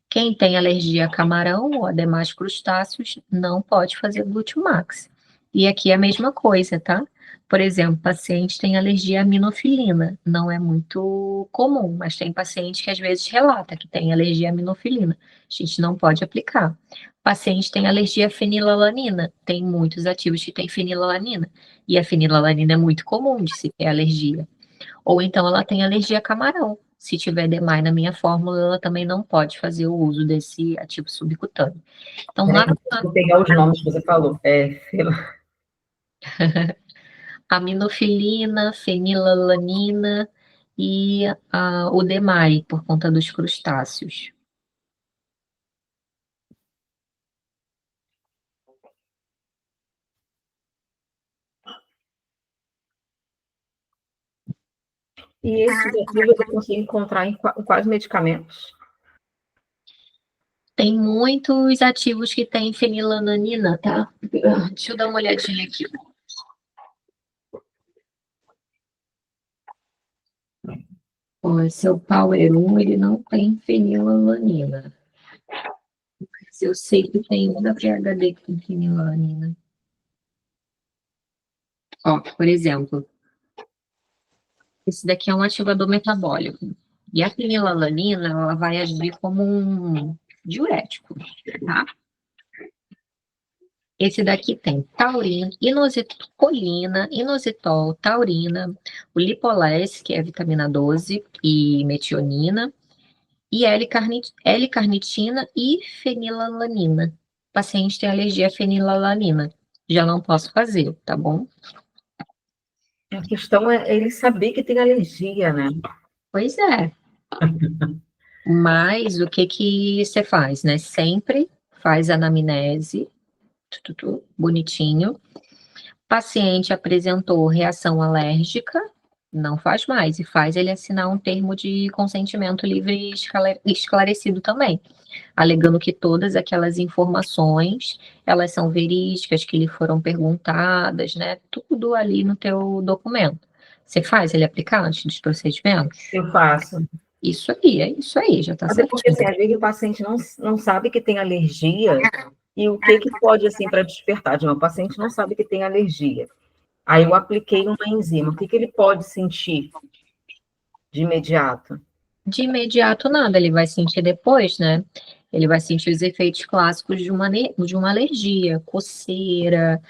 Quem tem alergia a camarão ou a demais crustáceos não pode fazer Glutamax. E aqui é a mesma coisa, tá? Por exemplo, paciente tem alergia à minofilina. Não é muito comum, mas tem paciente que às vezes relata que tem alergia à minofilina. A gente não pode aplicar. Paciente tem alergia à fenilalanina. Tem muitos ativos que têm fenilalanina. E a fenilalanina é muito comum de se ter alergia. Ou então ela tem alergia a camarão. Se tiver demais na minha fórmula, ela também não pode fazer o uso desse ativo subcutâneo. Então, lá Vou pegar os nomes que você falou. aminofilina, fenilalanina e o DMAI, por conta dos crustáceos. E esse daqui você consegue encontrar em quais medicamentos? Tem muitos ativos que têm fenilalanina, tá? Deixa eu dar uma olhadinha aqui. Ó, esse é o Power 1, ele não tem fenilalanina. Mas eu sei que tem um da PHD que tem fenilalanina. Ó, por exemplo, esse daqui é um ativador metabólico. E a fenilalanina, ela vai agir como um diurético, tá? Esse daqui tem taurina, colina, inositol, taurina, o lipolés, que é a vitamina 12, e metionina, e L-carnitina e fenilalanina. O paciente tem alergia à fenilalanina. Já não posso fazer, tá bom? A questão é ele saber que tem alergia, né? Pois é. Mas o que que você faz, né? Sempre faz anamnese, bonitinho. Paciente apresentou reação alérgica, não faz mais, e faz ele assinar um termo de consentimento livre e esclarecido também, alegando que todas aquelas informações, elas são verídicas, que lhe foram perguntadas, né? Tudo ali no teu documento. Você faz ele aplicar antes dos procedimentos? Eu faço. É isso aí, já tá Até porque, assim, certinho. às vezes o paciente não sabe que tem alergia e o que pode, assim, para despertar de uma paciente não sabe que tem alergia. Aí eu apliquei uma enzima, o que ele pode sentir de imediato? De imediato, nada, ele vai sentir depois, né? Ele vai sentir os efeitos clássicos de uma alergia, coceira,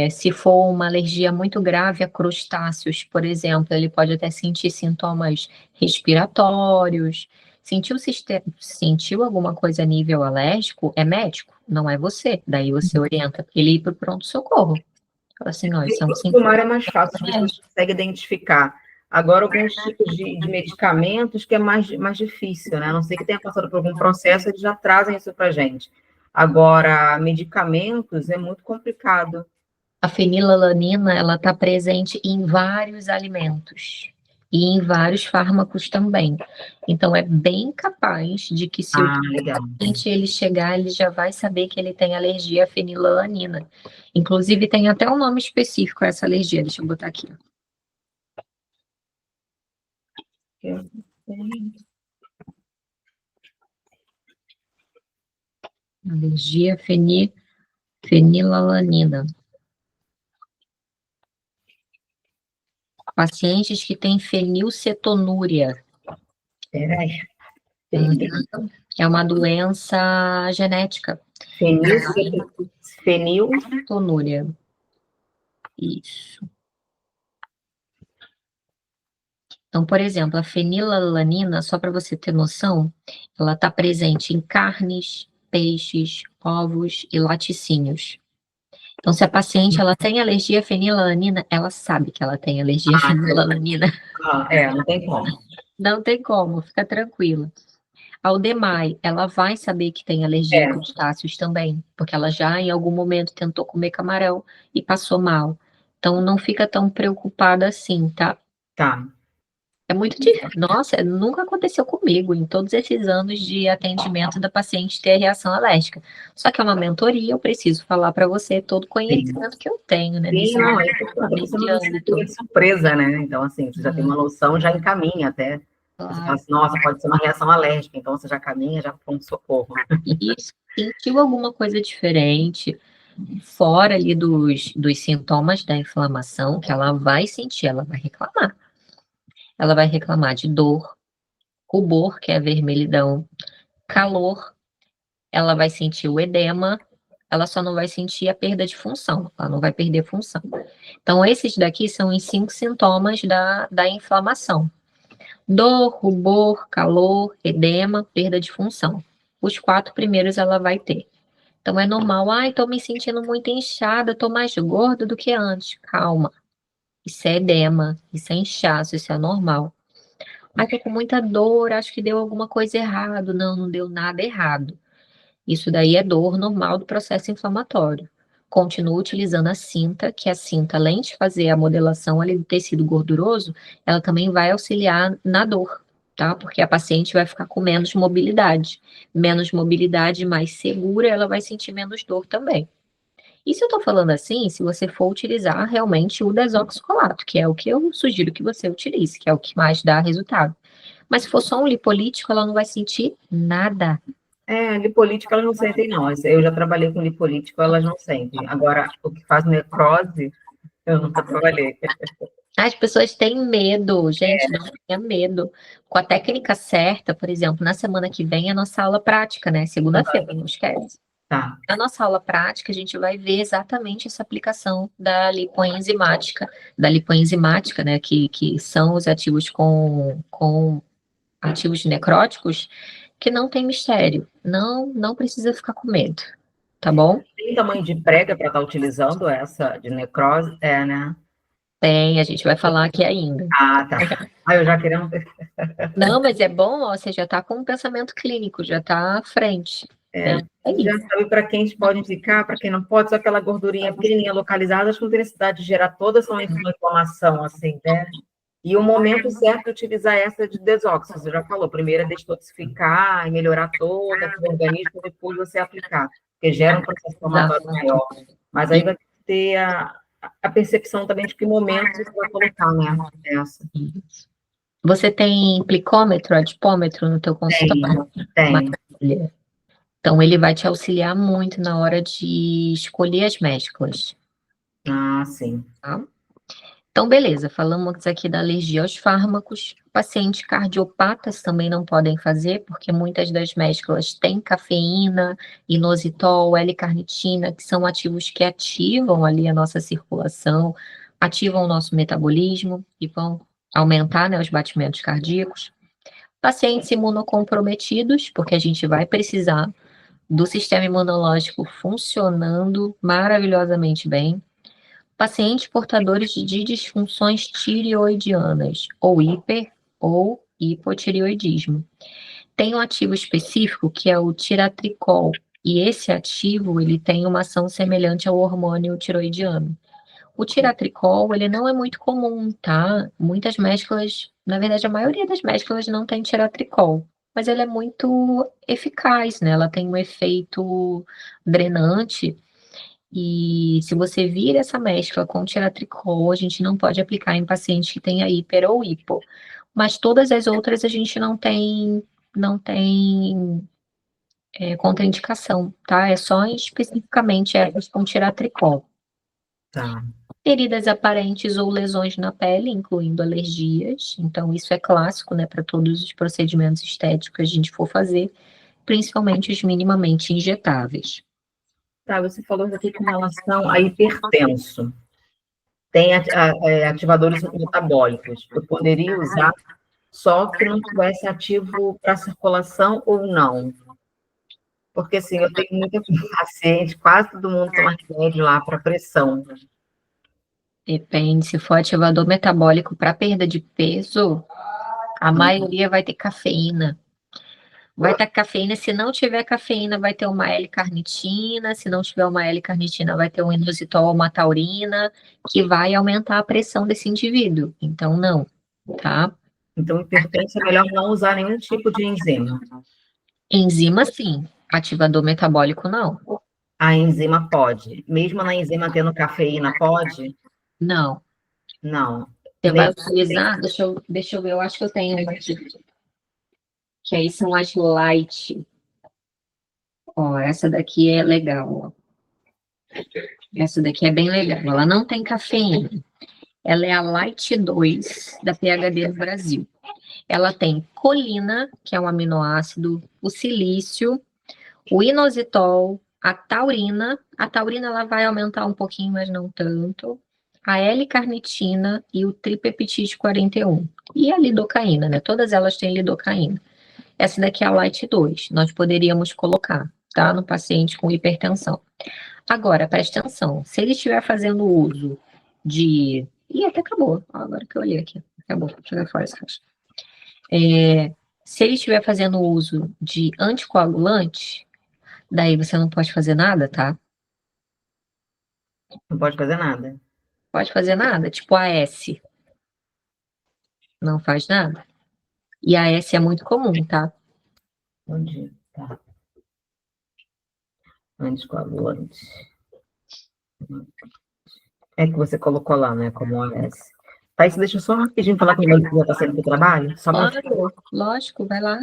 se for uma alergia muito grave a crustáceos, por exemplo, ele pode até sentir sintomas respiratórios. Sentiu alguma coisa a nível alérgico? É médico, não é você. Daí você orienta ele ir para o pronto-socorro. Fala assim, ó, isso é um O primário é mais sintoma fácil, as pessoas alérgico. conseguem identificar. Agora, alguns tipos de medicamentos que é mais difícil, né? A não ser que tenha passado por algum processo, eles já trazem isso para a gente. Agora, medicamentos é muito complicado. A fenilalanina, ela está presente em vários alimentos e em vários fármacos também. Então, é bem capaz de que se o Ah, legal. paciente ele chegar, ele já vai saber que ele tem alergia à fenilalanina. Inclusive, tem até um nome específico essa alergia. Deixa eu botar aqui. Alergia fenilalanina. Pacientes que têm fenilcetonúria. Peraí. É uma doença genética. Fenil. Tonúria. Isso. Então, por exemplo, a fenilalanina, só para você ter noção, ela está presente em carnes, peixes, ovos e laticínios. Então, se a paciente ela tem alergia à fenilalanina, ela sabe que ela tem alergia à fenilalanina. Não tem como. Não tem como, fica tranquila. A Aldemai, ela vai saber que tem alergia a crustáceos também, porque ela já em algum momento tentou comer camarão e passou mal. Então, não fica tão preocupada assim, tá? Tá. É muito difícil. Nossa, nunca aconteceu comigo em todos esses anos de atendimento da paciente ter reação alérgica. Só que é uma mentoria, eu preciso falar para você todo o conhecimento que eu tenho, né? Sim, não, é importante. Você Nesse não âmbito. fica de surpresa, né? Então, assim, você já tem uma noção, já encaminha até. Você fala assim, nossa, pode ser uma reação alérgica, então você já caminha, já para um socorro. E sentiu alguma coisa diferente, fora ali dos sintomas da inflamação, que ela vai sentir, ela vai reclamar. Ela vai reclamar de dor, rubor, que é vermelhidão, calor, ela vai sentir o edema, ela só não vai sentir a perda de função, ela não vai perder função. Então, esses daqui são os 5 sintomas da inflamação: dor, rubor, calor, edema, perda de função. Os 4 primeiros ela vai ter. Então, é normal, estou me sentindo muito inchada, estou mais gorda do que antes. Calma, isso é edema, isso é inchaço, isso é normal. Ai, tô com muita dor, acho que deu alguma coisa errado. Não, não deu nada errado. Isso daí é dor normal do processo inflamatório. Continua utilizando a cinta, que a cinta, além de fazer a modelação ali do tecido gorduroso, ela também vai auxiliar na dor, tá? Porque a paciente vai ficar com menos mobilidade. Menos mobilidade, mais segura, ela vai sentir menos dor também. E se eu tô falando assim, se você for utilizar realmente o desoxicolato, que é o que eu sugiro que você utilize, que é o que mais dá resultado. Mas se for só um lipolítico, ela não vai sentir nada. Lipolítico elas não sentem, não. Eu já trabalhei com lipolítico, elas não sentem. Agora, o que faz necrose, eu nunca trabalhei. As pessoas têm medo, gente, não tenha medo. Com a técnica certa, por exemplo, na semana que vem é a nossa aula prática, né? Segunda-feira, não esquece. Tá. Na nossa aula prática, a gente vai ver exatamente essa aplicação da lipoenzimática, né? Que são os ativos com ativos necróticos, que não tem mistério. Não precisa ficar com medo, tá bom? Tem tamanho de prega para estar utilizando essa de necrose? É, né? Tem, a gente vai falar aqui ainda. Ah, tá. Eu já querendo. Não, mas é bom, ó, você já está com um pensamento clínico, já está à frente. Né? É Já isso. sabe para quem a gente pode indicar, para quem não pode, só aquela gordurinha pequenininha localizada, acho que não tem necessidade de gerar toda essa uma inflamação, assim, né? E o momento certo de utilizar essa de desóxido, você já falou, primeiro é detoxificar e melhorar todo aquele organismo, depois você aplicar, porque gera um processo inflamatório Exato. maior. Mas aí vai ter a percepção também de que momento você vai colocar, né? Essa. Você tem glicômetro, adipômetro no teu consultório? Tem. Maravilha. Então, ele vai te auxiliar muito na hora de escolher as mesclas, Ah, sim. tá? Então, beleza, falamos aqui da alergia aos fármacos. Pacientes cardiopatas também não podem fazer, porque muitas das mesclas têm cafeína, inositol, L-carnitina, que são ativos que ativam ali a nossa circulação, ativam o nosso metabolismo e vão aumentar, né, os batimentos cardíacos. Pacientes imunocomprometidos, porque a gente vai precisar do sistema imunológico funcionando maravilhosamente bem. Pacientes portadores de disfunções tireoidianas, ou hiper ou hipotireoidismo. Tem um ativo específico que é o tiratricol, e esse ativo ele tem uma ação semelhante ao hormônio tiroidiano. O tiratricol, ele não é muito comum, tá? Muitas mesclas, na verdade, a maioria das mesclas não tem tiratricol, mas ele é muito eficaz, né? Ela tem um efeito drenante e se você vira essa mescla com tiratricol, a gente não pode aplicar em paciente que tenha hiper ou hipo. Mas todas as outras a gente não tem contraindicação, tá? É só especificamente elas com tiratricol. Tá. Feridas aparentes ou lesões na pele, incluindo alergias. Então, isso é clássico, né, para todos os procedimentos estéticos que a gente for fazer, principalmente os minimamente injetáveis. Tá, você falou aqui com relação a hipertenso. Tem ativadores metabólicos. Eu poderia usar só que não tivesse ativo para circulação ou não? Porque, assim, eu tenho muita paciente, quase todo mundo toma remédio lá para pressão. Depende, se for ativador metabólico para perda de peso, a maioria vai ter cafeína. Vai ter cafeína, se não tiver cafeína, vai ter uma L-carnitina, se não tiver uma L-carnitina, vai ter um inositol ou uma taurina, que vai aumentar a pressão desse indivíduo. Então, não, tá? Então, hipertenso é melhor não usar nenhum tipo de enzima. Enzima, sim. Ativador metabólico, não. A enzima pode. Mesmo na enzima tendo cafeína, pode? Não. Não. Você vai Nem utilizar, deixa eu ver, eu acho que eu tenho uma aqui, que aí são as light. Ó, essa daqui é legal, ó. Essa daqui é bem legal. Ela não tem cafeína. Ela é a Light 2 da PhD do Brasil. Ela tem colina, que é um aminoácido, o silício, o inositol, a taurina. A taurina ela vai aumentar um pouquinho, mas não tanto. A L-carnitina e o tripeptídeo 41. E a lidocaína, né? Todas elas têm lidocaína. Essa daqui é a Light 2. Nós poderíamos colocar, tá? No paciente com hipertensão. Agora, preste atenção. Se ele estiver fazendo uso de... Ih, até acabou. Agora que eu olhei aqui. Acabou. Deixa eu jogar fora essa caixa. Se ele estiver fazendo uso de anticoagulante, daí você não pode fazer nada, tá? Não pode fazer nada. Pode fazer nada, tipo AS. Não faz nada. E AS é muito comum, tá? Onde? Tá. Anticoagulante. É que você colocou lá, né? Como OS. Thaís, deixa eu só rapidinho falar com o meu que já está saindo para o trabalho. Só para Claro, lógico, vai lá.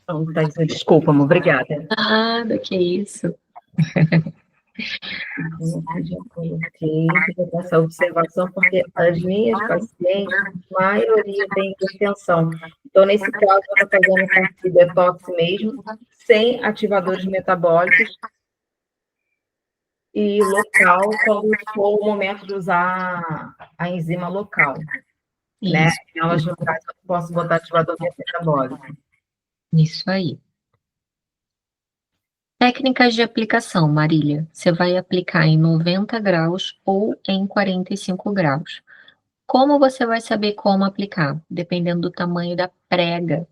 Então, Thaís, desculpa, amor, obrigada. Nada, que isso. Já coloquei essa observação, porque as minhas pacientes, a maioria tem hipertensão. Então, nesse caso, eu estou fazendo com detox mesmo, sem ativadores metabólicos e local, quando for o momento de usar a enzima local, né? Isso, Elas, no caso, eu posso botar ativador metabólico. isso aí. Técnicas de aplicação, Marília. Você vai aplicar em 90 graus ou em 45 graus. Como você vai saber como aplicar? Dependendo do tamanho da prega.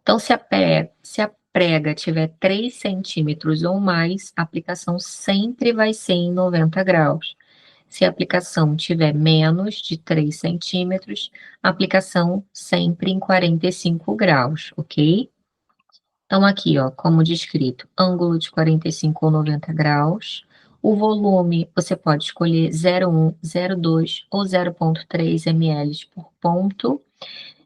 Então, se a prega tiver 3 centímetros ou mais, a aplicação sempre vai ser em 90 graus. Se a aplicação tiver menos de 3 centímetros, a aplicação sempre em 45 graus, ok? Então, aqui, ó, como descrito, ângulo de 45 ou 90 graus. O volume, você pode escolher 0,1, 0,2 ou 0,3 ml por ponto.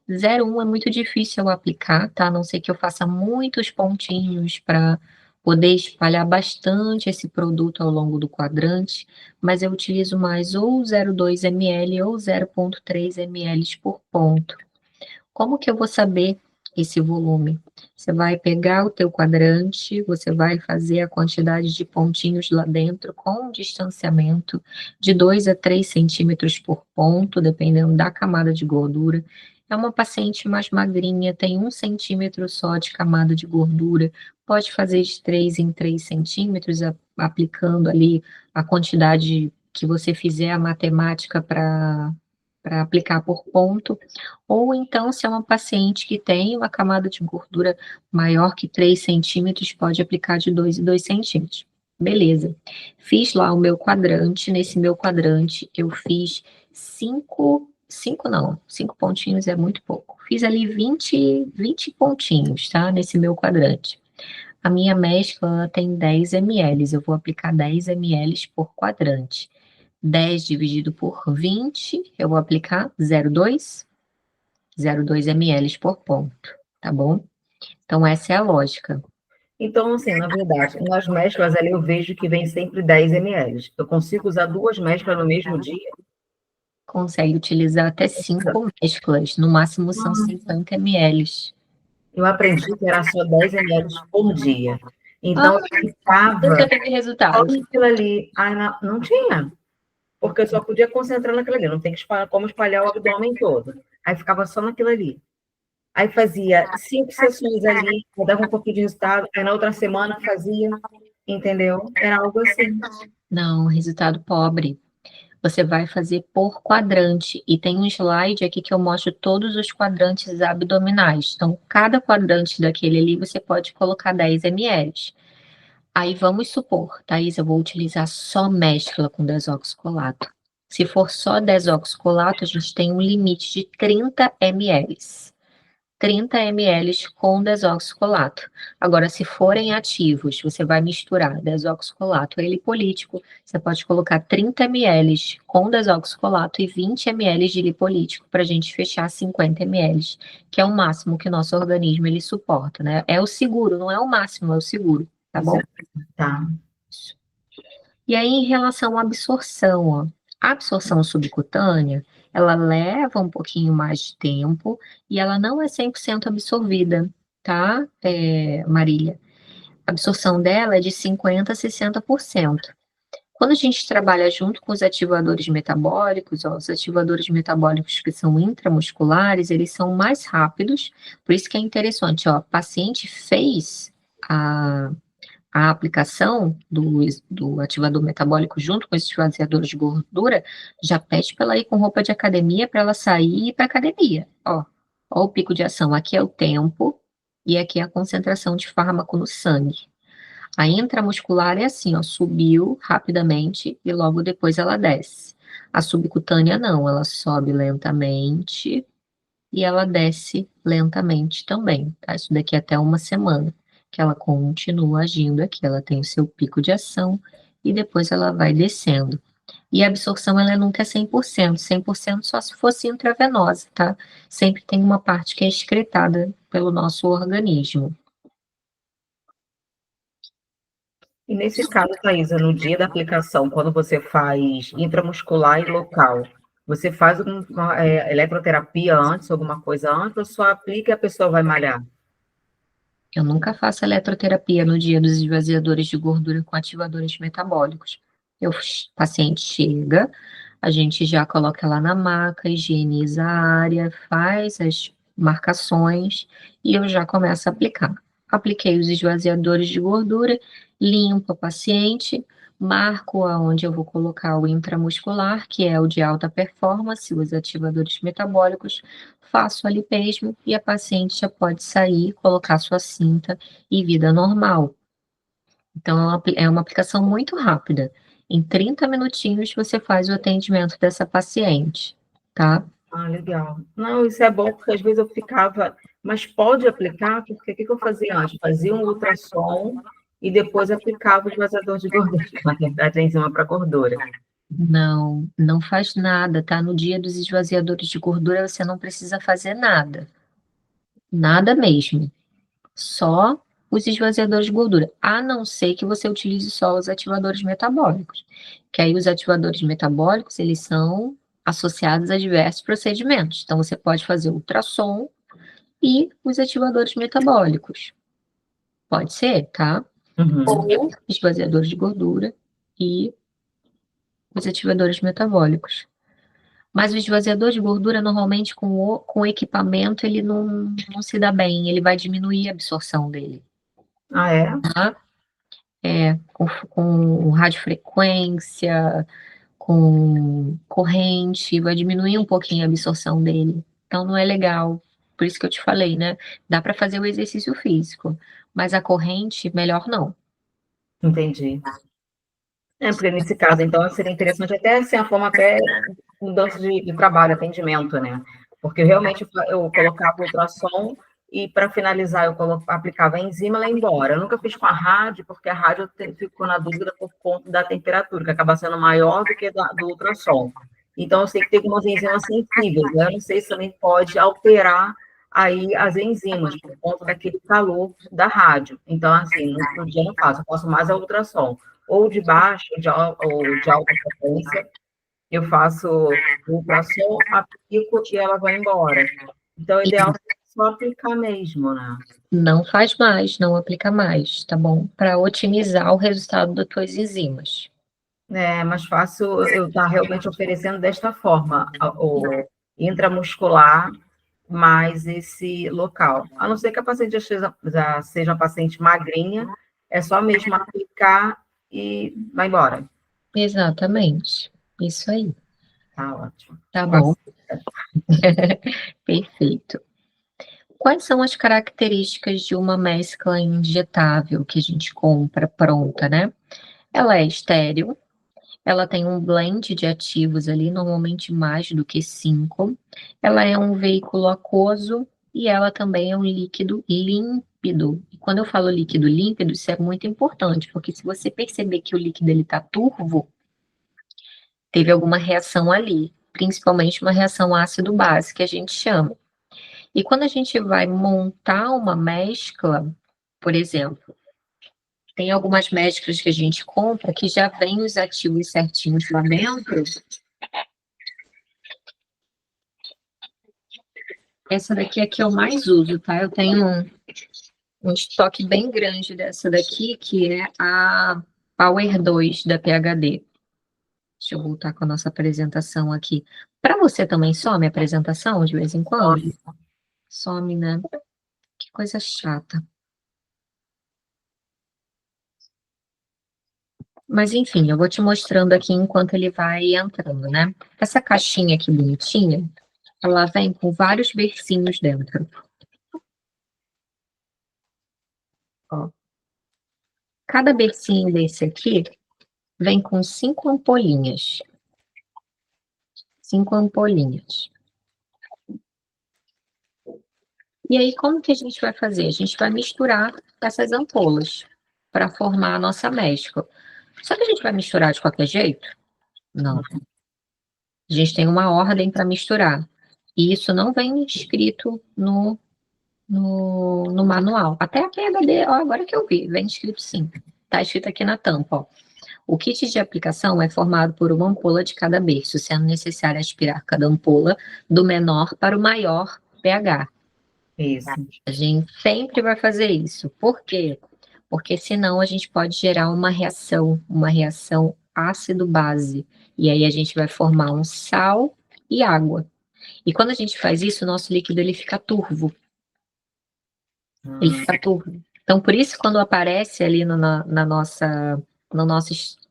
0,1 é muito difícil eu aplicar, tá? A não ser que eu faça muitos pontinhos para poder espalhar bastante esse produto ao longo do quadrante, mas eu utilizo mais ou 0,2 ml ou 0,3 ml por ponto. Como que eu vou saber esse volume? Você vai pegar o teu quadrante, você vai fazer a quantidade de pontinhos lá dentro com distanciamento de 2 a 3 centímetros por ponto, dependendo da camada de gordura. É uma paciente mais magrinha, tem 1 centímetro só de camada de gordura, pode fazer de 3 em 3 centímetros, aplicando ali a quantidade que você fizer a matemática para aplicar por ponto, ou então, se é uma paciente que tem uma camada de gordura maior que 3 centímetros, pode aplicar de 2 em 2 centímetros. Beleza. Fiz lá o meu quadrante. Nesse meu quadrante, eu fiz 5 pontinhos é muito pouco. Fiz ali 20 pontinhos, tá? Nesse meu quadrante. A minha mescla ela tem 10 ml. Eu vou aplicar 10 ml por quadrante. 10 dividido por 20, eu vou aplicar 0,2 ml por ponto, tá bom? Então, essa é a lógica. Então, assim, na verdade, nas mesclas ali eu vejo que vem sempre 10 ml. Eu consigo usar duas mesclas no mesmo dia? Consegue utilizar até 5 mesclas, no máximo são 50 ml. Eu aprendi que era só 10 ml por dia. Então, eu Nunca ficava teve só resultado. naquilo ali. Ah, não tinha, porque eu só podia concentrar naquilo ali, não tem que espalhar, como espalhar o abdômen todo. Aí ficava só naquilo ali. Aí fazia 5 sessões ali, dava um pouquinho de resultado, aí na outra semana fazia, entendeu? Era algo assim. Não, resultado pobre. Você vai fazer por quadrante, e tem um slide aqui que eu mostro todos os quadrantes abdominais. Então, cada quadrante daquele ali, você pode colocar 10 ml. Aí vamos supor, Thaís, eu vou utilizar só mescla com desoxicolato. Se for só desoxicolato, a gente tem um limite de 30 ml. 30 ml com desoxicolato. Agora, se forem ativos, você vai misturar desoxicolato e lipolítico, você pode colocar 30 ml com desoxicolato e 20 ml de lipolítico para a gente fechar 50 ml, que é o máximo que o nosso organismo ele suporta, né? É o seguro, não é o máximo, é o seguro, tá bom? Tá. E aí, em relação à absorção, ó, a absorção subcutânea, ela leva um pouquinho mais de tempo e ela não é 100% absorvida, tá, Marília? A absorção dela é de 50% a 60%. Quando a gente trabalha junto com os ativadores metabólicos, ó, os ativadores metabólicos que são intramusculares, eles são mais rápidos, por isso que é interessante, ó, o paciente fez a aplicação do ativador metabólico junto com esses esvaziadores de gordura, já pede para ela ir com roupa de academia para ela sair e ir para academia. Ó o pico de ação. Aqui é o tempo e aqui é a concentração de fármaco no sangue. A intramuscular é assim, ó, subiu rapidamente e logo depois ela desce. A subcutânea não, ela sobe lentamente e ela desce lentamente também, tá? Isso daqui é até uma semana, que ela continua agindo aqui, ela tem o seu pico de ação e depois ela vai descendo. E a absorção, ela nunca é 100%, 100% só se fosse intravenosa, tá? Sempre tem uma parte que é excretada pelo nosso organismo. E nesse caso, Thaisa, no dia da aplicação, quando você faz intramuscular e local, você faz uma eletroterapia antes, alguma coisa antes, ou só aplica e a pessoa vai malhar? Eu nunca faço eletroterapia no dia dos esvaziadores de gordura com ativadores metabólicos. O paciente chega, a gente já coloca ela na maca, higieniza a área, faz as marcações e eu já começo a aplicar. Apliquei os esvaziadores de gordura, limpo a paciente, marco aonde eu vou colocar o intramuscular, que é o de alta performance, os ativadores metabólicos, faço ali mesmo e a paciente já pode sair, colocar sua cinta e vida normal. Então, é uma aplicação muito rápida. Em 30 minutinhos você faz o atendimento dessa paciente, tá? Ah, legal. Não, isso é bom, porque às vezes eu ficava, mas pode aplicar? Porque o que eu fazia antes? Fazia um ultrassom e depois aplicava o esvaziador de gordura, que na verdade é enzima para gordura. Não, não faz nada, tá? No dia dos esvaziadores de gordura você não precisa fazer nada. Nada mesmo. Só os esvaziadores de gordura, a não ser que você utilize só os ativadores metabólicos, que aí os ativadores metabólicos, eles são associados a diversos procedimentos. Então, você pode fazer ultrassom e os ativadores metabólicos. Pode ser, tá? Uhum. Ou esvaziadores de gordura e os ativadores metabólicos. Mas o esvaziador de gordura, normalmente, com o equipamento, ele não se dá bem, ele vai diminuir a absorção dele. Ah, é? Tá? Com radiofrequência, com corrente, vai diminuir um pouquinho a absorção dele. Então não é legal. Por isso que eu te falei, né? Dá para fazer o exercício físico, mas a corrente, melhor não. Entendi. Porque nesse caso, então, seria interessante até assim, a forma até mudança de trabalho, atendimento, né? Porque realmente eu colocava o ultrassom e, para finalizar, eu aplicava a enzima e ela ia embora. Eu nunca fiz com a rádio, porque a rádio eu fico na dúvida por conta da temperatura, que acaba sendo maior do que do ultrassom. Então, eu sei que tem algumas enzimas sensíveis, né? Eu não sei se também pode alterar aí as enzimas, por conta daquele calor da rádio. Então, assim, no dia eu não faço, eu faço mais a ultrassom. Ou de baixa, ou de alta frequência, eu faço o ultrassom, aplico e ela vai embora. Então, o ideal é só aplicar mesmo, né? Não faz mais, não aplica mais, tá bom? Para otimizar o resultado das tuas enzimas. É mais fácil eu estar realmente oferecendo desta forma, o intramuscular mais esse local. A não ser que a paciente já seja uma paciente magrinha, é só mesmo aplicar e vai embora. Exatamente. Isso aí. Tá ótimo. Tá bom. Perfeito. Quais são as características de uma mescla injetável que a gente compra pronta, né? Ela é estéril, ela tem um blend de ativos ali, normalmente mais do que 5. Ela é um veículo aquoso e ela também é um líquido límpido. E quando eu falo líquido límpido, isso é muito importante, porque se você perceber que o líquido está turvo, teve alguma reação ali, principalmente uma reação ácido-base, que a gente chama. E quando a gente vai montar uma mescla, por exemplo, tem algumas mesclas que a gente compra que já vem os ativos certinhos lá dentro. Essa daqui é a que eu mais uso, tá? Eu tenho um estoque bem grande dessa daqui, que é a Power 2 da PHD. Deixa eu voltar com a nossa apresentação aqui. Para você também some a apresentação de vez em quando? Some, né? Que coisa chata. Mas enfim, eu vou te mostrando aqui enquanto ele vai entrando, né? Essa caixinha aqui bonitinha, ela vem com vários bercinhos dentro. Ó. Cada bercinho desse aqui vem com 5 ampolinhas. 5 ampolinhas. E aí, como que a gente vai fazer? A gente vai misturar essas ampolas para formar a nossa mescla. Só que a gente vai misturar de qualquer jeito? Não. A gente tem uma ordem para misturar. E isso não vem escrito no manual. Até a PHD, ó, agora que eu vi, vem escrito sim. Está escrito aqui na tampa, ó. O kit de aplicação é formado por uma ampola de cada berço, sendo necessário aspirar cada ampola do menor para o maior pH. Isso. A gente sempre vai fazer isso. Por quê? Porque senão a gente pode gerar uma reação ácido-base. E aí a gente vai formar um sal e água. E quando a gente faz isso, o nosso líquido ele fica turvo. Ele fica turvo. Então, por isso, quando aparece ali no nosso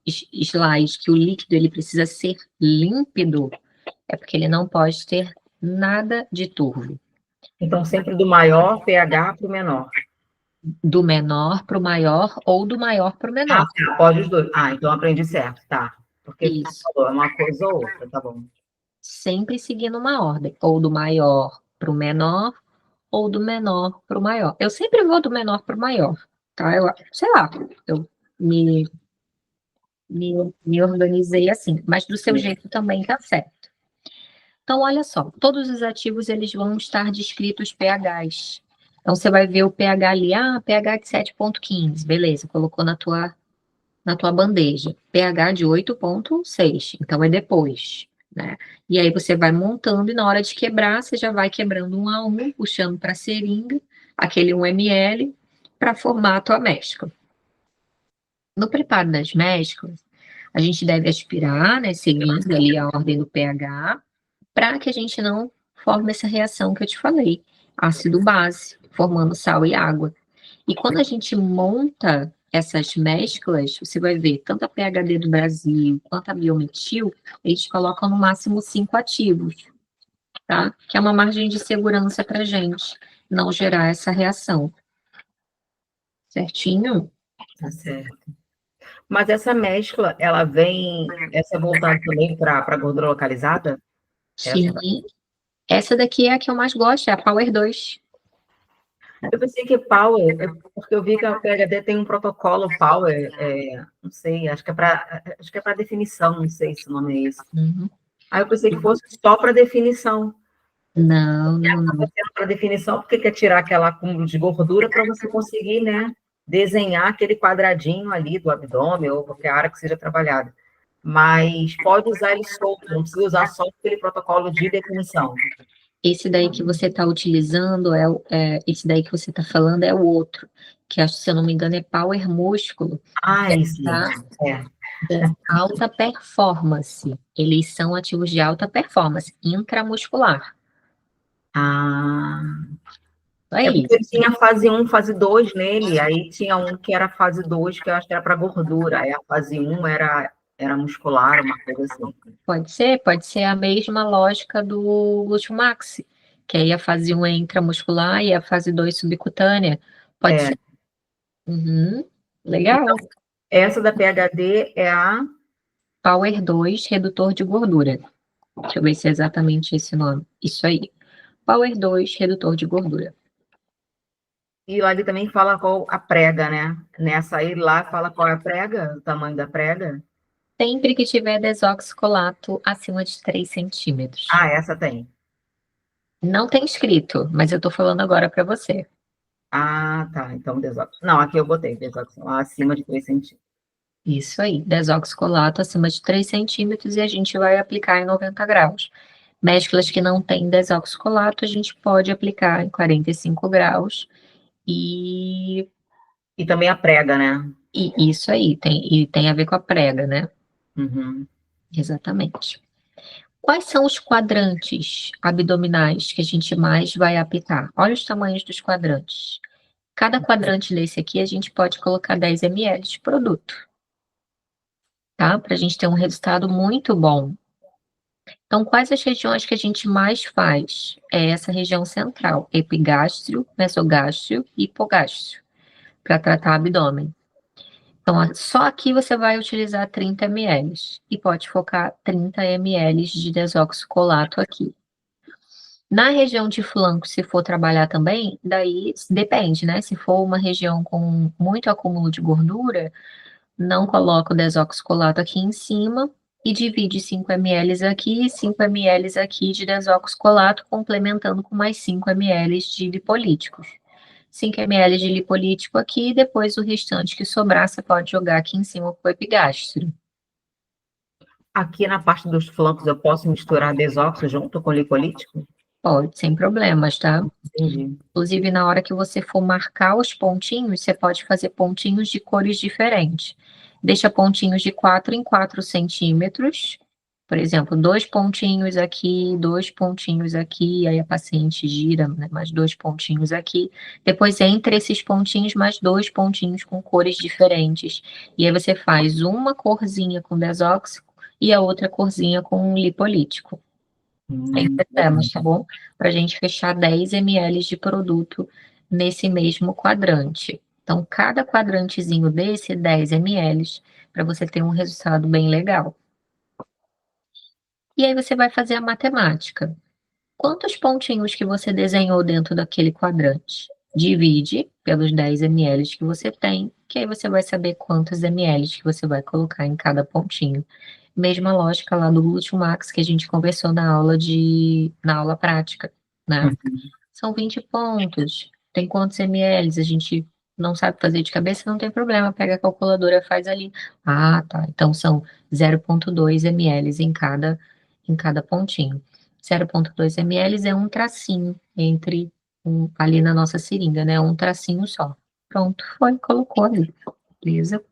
slide que o líquido ele precisa ser límpido, é porque ele não pode ter nada de turvo. Então, sempre do maior pH para o menor. Do menor para o maior ou do maior para o menor. Tá, pode os dois. Então aprendi certo, tá. Porque Isso. falou, é uma coisa ou outra, tá bom. Sempre seguindo uma ordem, ou do maior para o menor, ou do menor para o maior. Eu sempre vou do menor para o maior, tá? Sei lá, eu me organizei assim, mas do seu jeito também tá certo. Então, olha só, todos os ativos eles vão estar descritos pHs. Então, você vai ver o pH ali, pH de 7,15, beleza, colocou na tua bandeja. pH de 8,6, então é depois, né? E aí você vai montando e na hora de quebrar, você já vai quebrando um a um, puxando para a seringa, aquele 1 ml, para formar a tua mescla. No preparo das mesclas, a gente deve aspirar, né, seguindo ali a ordem do pH, para que a gente não forme essa reação que eu te falei, ácido-base, formando sal e água. E quando a gente monta essas mesclas, você vai ver tanto a PHD do Brasil quanto a Biometil, eles colocam no máximo 5 ativos, tá? Que é uma margem de segurança para a gente não gerar essa reação. Certinho? Tá certo. Mas essa mescla, ela vem, essa é voltada também para gordura localizada? Sim. Essa daqui é a que eu mais gosto, é a Power 2. Eu pensei que Power, porque eu vi que a PHD tem um protocolo Power, não sei, acho que é para definição, não sei se o nome é esse. Uhum. Aí eu pensei que fosse só para definição. Não. Para definição, porque quer tirar aquele acúmulo de gordura para você conseguir, né, desenhar aquele quadradinho ali do abdômen ou qualquer área que seja trabalhada. Mas pode usar ele solto, não precisa usar só aquele protocolo de definição. Esse daí que você está utilizando, esse daí que você está falando é o outro, que acho, se eu não me engano, é Power Músculo. Isso, Alta performance. Eles são ativos de alta performance intramuscular. Porque tinha fase 1, fase 2 nele, aí tinha um que era fase 2, que eu acho que era para gordura, aí a fase 1 era muscular, uma coisa assim. Pode ser a mesma lógica do Glúteo Max, que aí a fase 1 é intramuscular e a fase 2 subcutânea. Pode ser. Uhum. Legal. Então, essa da PHD é a Power 2, redutor de gordura. Deixa eu ver se é exatamente esse nome. Isso aí. Power 2, redutor de gordura. E lá ele também fala qual a prega, né? Nessa aí lá fala qual é a prega, o tamanho da prega. Sempre que tiver desoxicolato acima de 3 centímetros. Ah, essa tem. Não tem escrito, mas eu tô falando agora para você. Ah, tá. Então, desox. Não, aqui eu botei desox acima de 3 centímetros. Isso aí, desoxicolato acima de 3 centímetros e a gente vai aplicar em 90 graus. Mesclas que não têm desoxicolato, a gente pode aplicar em 45 graus e E também a prega, né? isso aí, tem a ver com a prega, né? Uhum. Exatamente. Quais são os quadrantes abdominais que a gente mais vai aplicar? Olha os tamanhos dos quadrantes. Cada quadrante desse aqui, a gente pode colocar 10 ml de produto, tá? Para a gente ter um resultado muito bom. Então, quais as regiões que a gente mais faz? É essa região central, epigástrio, mesogástrio e hipogástrio, para tratar abdômen. Então, só aqui você vai utilizar 30 ml e pode focar 30 ml de desoxicolato aqui. Na região de flanco, se for trabalhar também, daí depende, né? Se for uma região com muito acúmulo de gordura, não coloca o desoxicolato aqui em cima e divide 5 ml aqui e 5 ml aqui de desoxicolato, complementando com mais 5 ml de lipolíticos. 5 ml de lipolítico aqui e depois o restante que sobrar você pode jogar aqui em cima para o epigástrio. Aqui na parte dos flancos eu posso misturar desoxo junto com lipolítico? Pode, sem problemas, tá? Entendi. Inclusive, na hora que você for marcar os pontinhos, você pode fazer pontinhos de cores diferentes. Deixa pontinhos de 4 em 4 centímetros. Por exemplo, 2 pontinhos aqui, 2 pontinhos aqui, aí a paciente gira, né, mais 2 pontinhos aqui. Depois, entre esses pontinhos, mais 2 pontinhos com cores diferentes. E aí você faz uma corzinha com desóxico e a outra corzinha com lipolítico. Sem problemas, tá bom? Para a gente fechar 10 ml de produto nesse mesmo quadrante. Então, cada quadrantezinho desse, 10 ml, para você ter um resultado bem legal. E aí você vai fazer a matemática. Quantos pontinhos que você desenhou dentro daquele quadrante? Divide pelos 10 ml que você tem, que aí você vai saber quantos ml que você vai colocar em cada pontinho. Mesma lógica lá do Glúteo Max que a gente conversou na aula prática, né? São 20 pontos. Tem quantos ml? A gente não sabe fazer de cabeça, não tem problema. Pega a calculadora, faz ali. Ah, tá. Então são 0,2 ml em cada pontinho. 0,2 ml é um tracinho ali na nossa seringa, né? Um tracinho só. Pronto, foi, colocou ali. Beleza?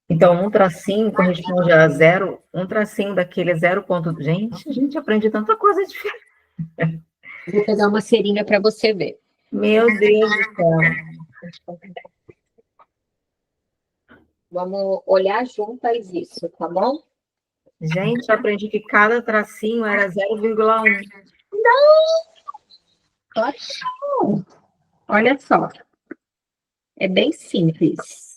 Então, um tracinho corresponde a zero, um tracinho daquele é zero ponto. Gente, a gente aprende tanta coisa diferente. Vou pegar uma seringa para você ver. Meu Deus do céu. Vamos olhar juntas isso, tá bom? Gente, eu aprendi que cada tracinho era 0,1. Ótimo! Olha só. É bem simples.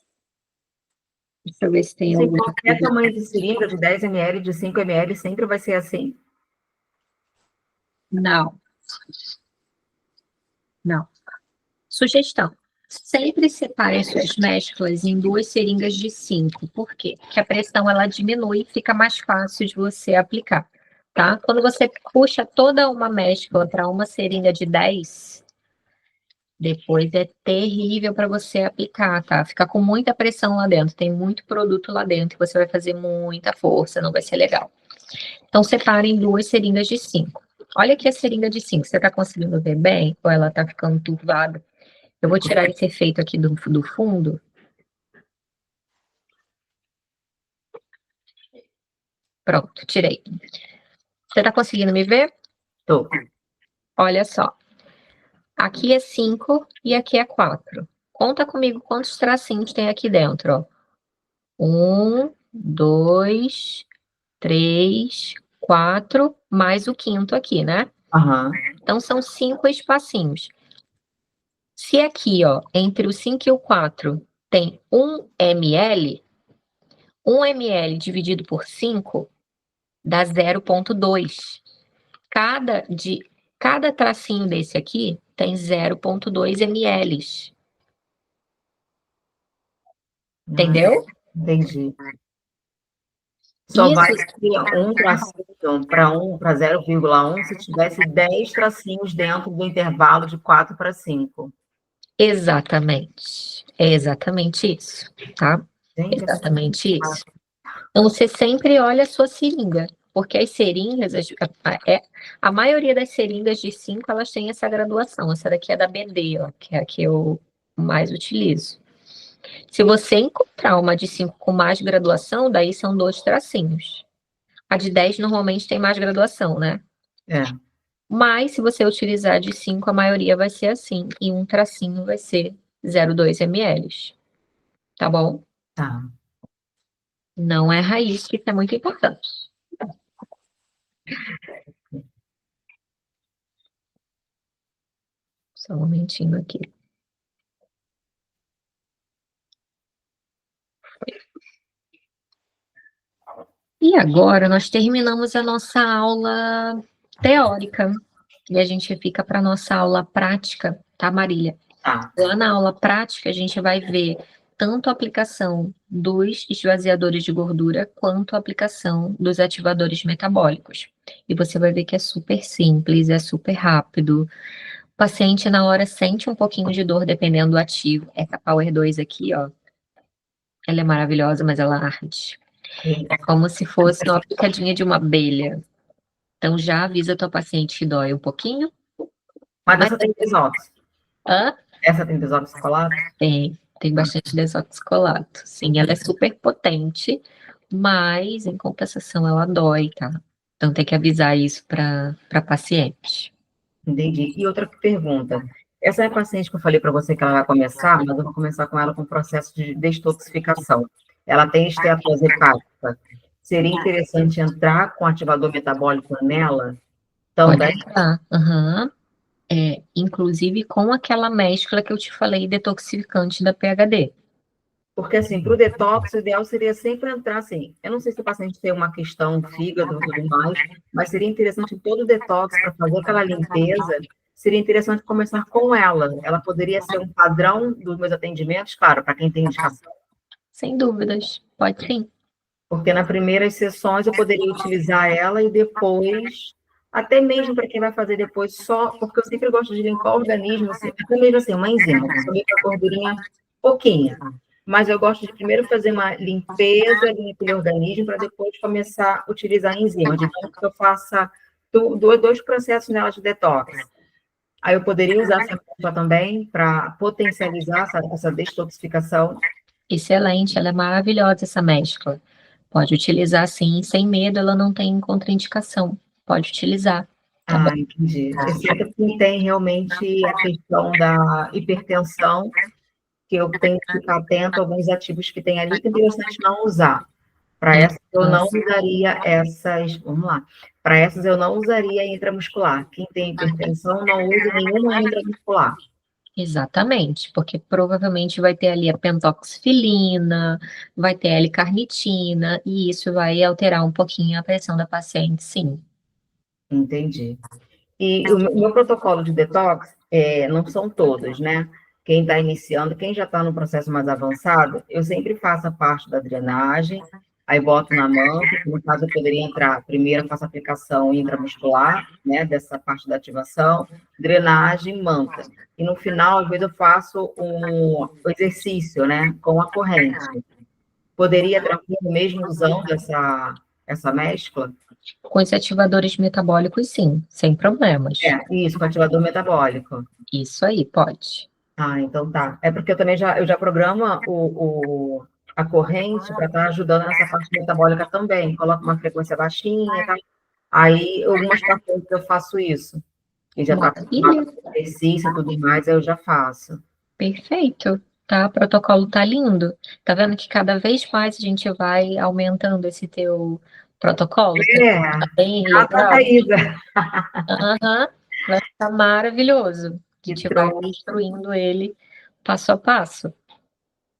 Deixa eu ver se tem Sim, alguma qualquer coisa. tamanho de seringa, de 10 ml, de 5 ml, sempre vai ser assim? Não, não. Sugestão. Sempre separe suas mesclas em 2 seringas de 5. Por quê? Porque a pressão ela diminui e fica mais fácil de você aplicar, tá? Quando você puxa toda uma mescla para uma seringa de 10, depois é terrível para você aplicar, tá? Fica com muita pressão lá dentro, tem muito produto lá dentro, e você vai fazer muita força, não vai ser legal. Então, separe em 2 seringas de 5. Olha aqui a seringa de 5, você está conseguindo ver bem? Ou ela está ficando turvada? Eu vou tirar esse efeito aqui do fundo. Pronto, tirei. Você está conseguindo me ver? Tô. Olha só. Aqui é 5 e aqui é 4. Conta comigo quantos tracinhos tem aqui dentro, ó. 1, 2, 3, 4, mais o quinto aqui, né? Aham. Então, são 5 espacinhos. Se aqui, ó, entre o 5 e o 4 tem 1 ml, 1 ml dividido por 5 dá 0,2. Cada tracinho desse aqui tem 0,2 ml. Entendeu? Entendi. Só vai Isso, ter um tracinho para 0,1 se tivesse 10 tracinhos dentro do intervalo de 4 para 5. exatamente. É exatamente isso, tá? Gente, Exatamente isso. Então, você sempre olha a sua seringa, porque as seringas, a maioria das seringas de 5, elas têm essa graduação. Essa daqui é da BD, ó, que é a que eu mais utilizo. Se você encontrar uma de 5 com mais graduação, daí são 2 tracinhos. A de 10 normalmente tem mais graduação, né? é. Mas se você utilizar de 5, a maioria vai ser assim, e um tracinho vai ser 0,2 ml. Tá bom? Tá. Não é raiz, que isso é muito importante. Só um momentinho aqui. E agora nós terminamos a nossa aula teórica e a gente fica para a nossa aula prática, tá, Marília? Tá. Lá na aula prática a gente vai ver tanto a aplicação dos esvaziadores de gordura quanto a aplicação dos ativadores metabólicos. E você vai ver que é super simples, é super rápido. O paciente na hora sente um pouquinho de dor dependendo do ativo. Essa Power 2 aqui, ó, ela é maravilhosa, mas ela arde. É como se fosse uma picadinha de uma abelha. Então já avisa tua paciente que dói um pouquinho. Mas Mas essa tem desóxido. hã? Essa tem desóxido colado? Tem bastante desoxicolato. Sim, ela é super potente, mas em compensação ela dói, tá? Então tem que avisar isso para paciente. Entendi. E outra pergunta. Essa é a paciente que eu falei para você que ela vai começar, mas eu vou começar com ela com o processo de detoxificação. Ela tem esteatose hepática. Seria interessante entrar com ativador metabólico nela Pode também? entrar. Aham. Inclusive com aquela mescla que eu te falei, detoxificante da PHD. Porque, assim, para o detox, o ideal seria sempre entrar, assim, eu não sei se o paciente tem uma questão fígado e tudo mais, mas seria interessante em todo o detox, para fazer aquela limpeza, seria interessante começar com ela. Ela poderia ser um padrão dos meus atendimentos, claro, para quem tem indicação, Sem dúvidas. Pode sim. porque nas primeiras sessões eu poderia utilizar ela e depois, até mesmo para quem vai fazer depois só, porque eu sempre gosto de limpar o organismo, assim, até mesmo assim, uma enzima, somente a gordurinha pouquinha. Mas eu gosto de primeiro fazer uma limpeza ali naquele organismo para depois começar a utilizar a enzima. Digamos que eu faça dois processos nela de detox. Aí eu poderia usar essa mescla também para potencializar essa detoxificação. Excelente, ela é maravilhosa essa mescla. Pode utilizar sim, sem medo, ela não tem contraindicação. Pode utilizar, tá bom? Ah, entendi. Exceto quem tem realmente a questão da hipertensão, que eu tenho que ficar atento a alguns ativos que tem ali, que é interessante não usar. Para essas eu não usaria essas, vamos lá. Para essas eu não usaria intramuscular. Quem tem hipertensão não use nenhuma intramuscular. Exatamente, porque provavelmente vai ter ali a pentoxifilina, vai ter a L-carnitina, e isso vai alterar um pouquinho a pressão da paciente, sim. Entendi. E o meu protocolo de detox, não são todos, né? Quem está iniciando, quem já está no processo mais avançado, eu sempre faço a parte da drenagem, aí boto na manta, que no caso eu poderia entrar, primeiro eu faço a aplicação intramuscular, né, dessa parte da ativação, drenagem, manta. E no final, às vezes eu faço um exercício, né, com a corrente. Poderia tranquilo mesmo usando essa mescla? Com os ativadores metabólicos, sim, sem problemas. Isso, com ativador metabólico. Isso aí, pode. Ah, então tá. É porque eu também já programo a corrente para estar ajudando nessa parte metabólica também. Coloco uma frequência baixinha, tá? Aí, algumas pacientes eu faço isso. E já está Maravilha, com exercício e tudo mais, eu já faço. perfeito. Tá, o protocolo tá lindo. Tá vendo que cada vez mais a gente vai aumentando esse teu protocolo? É, Tá bem capa legal? caída. Aham, vai ficar maravilhoso. A Que gente vai trouxe. construindo ele passo a passo.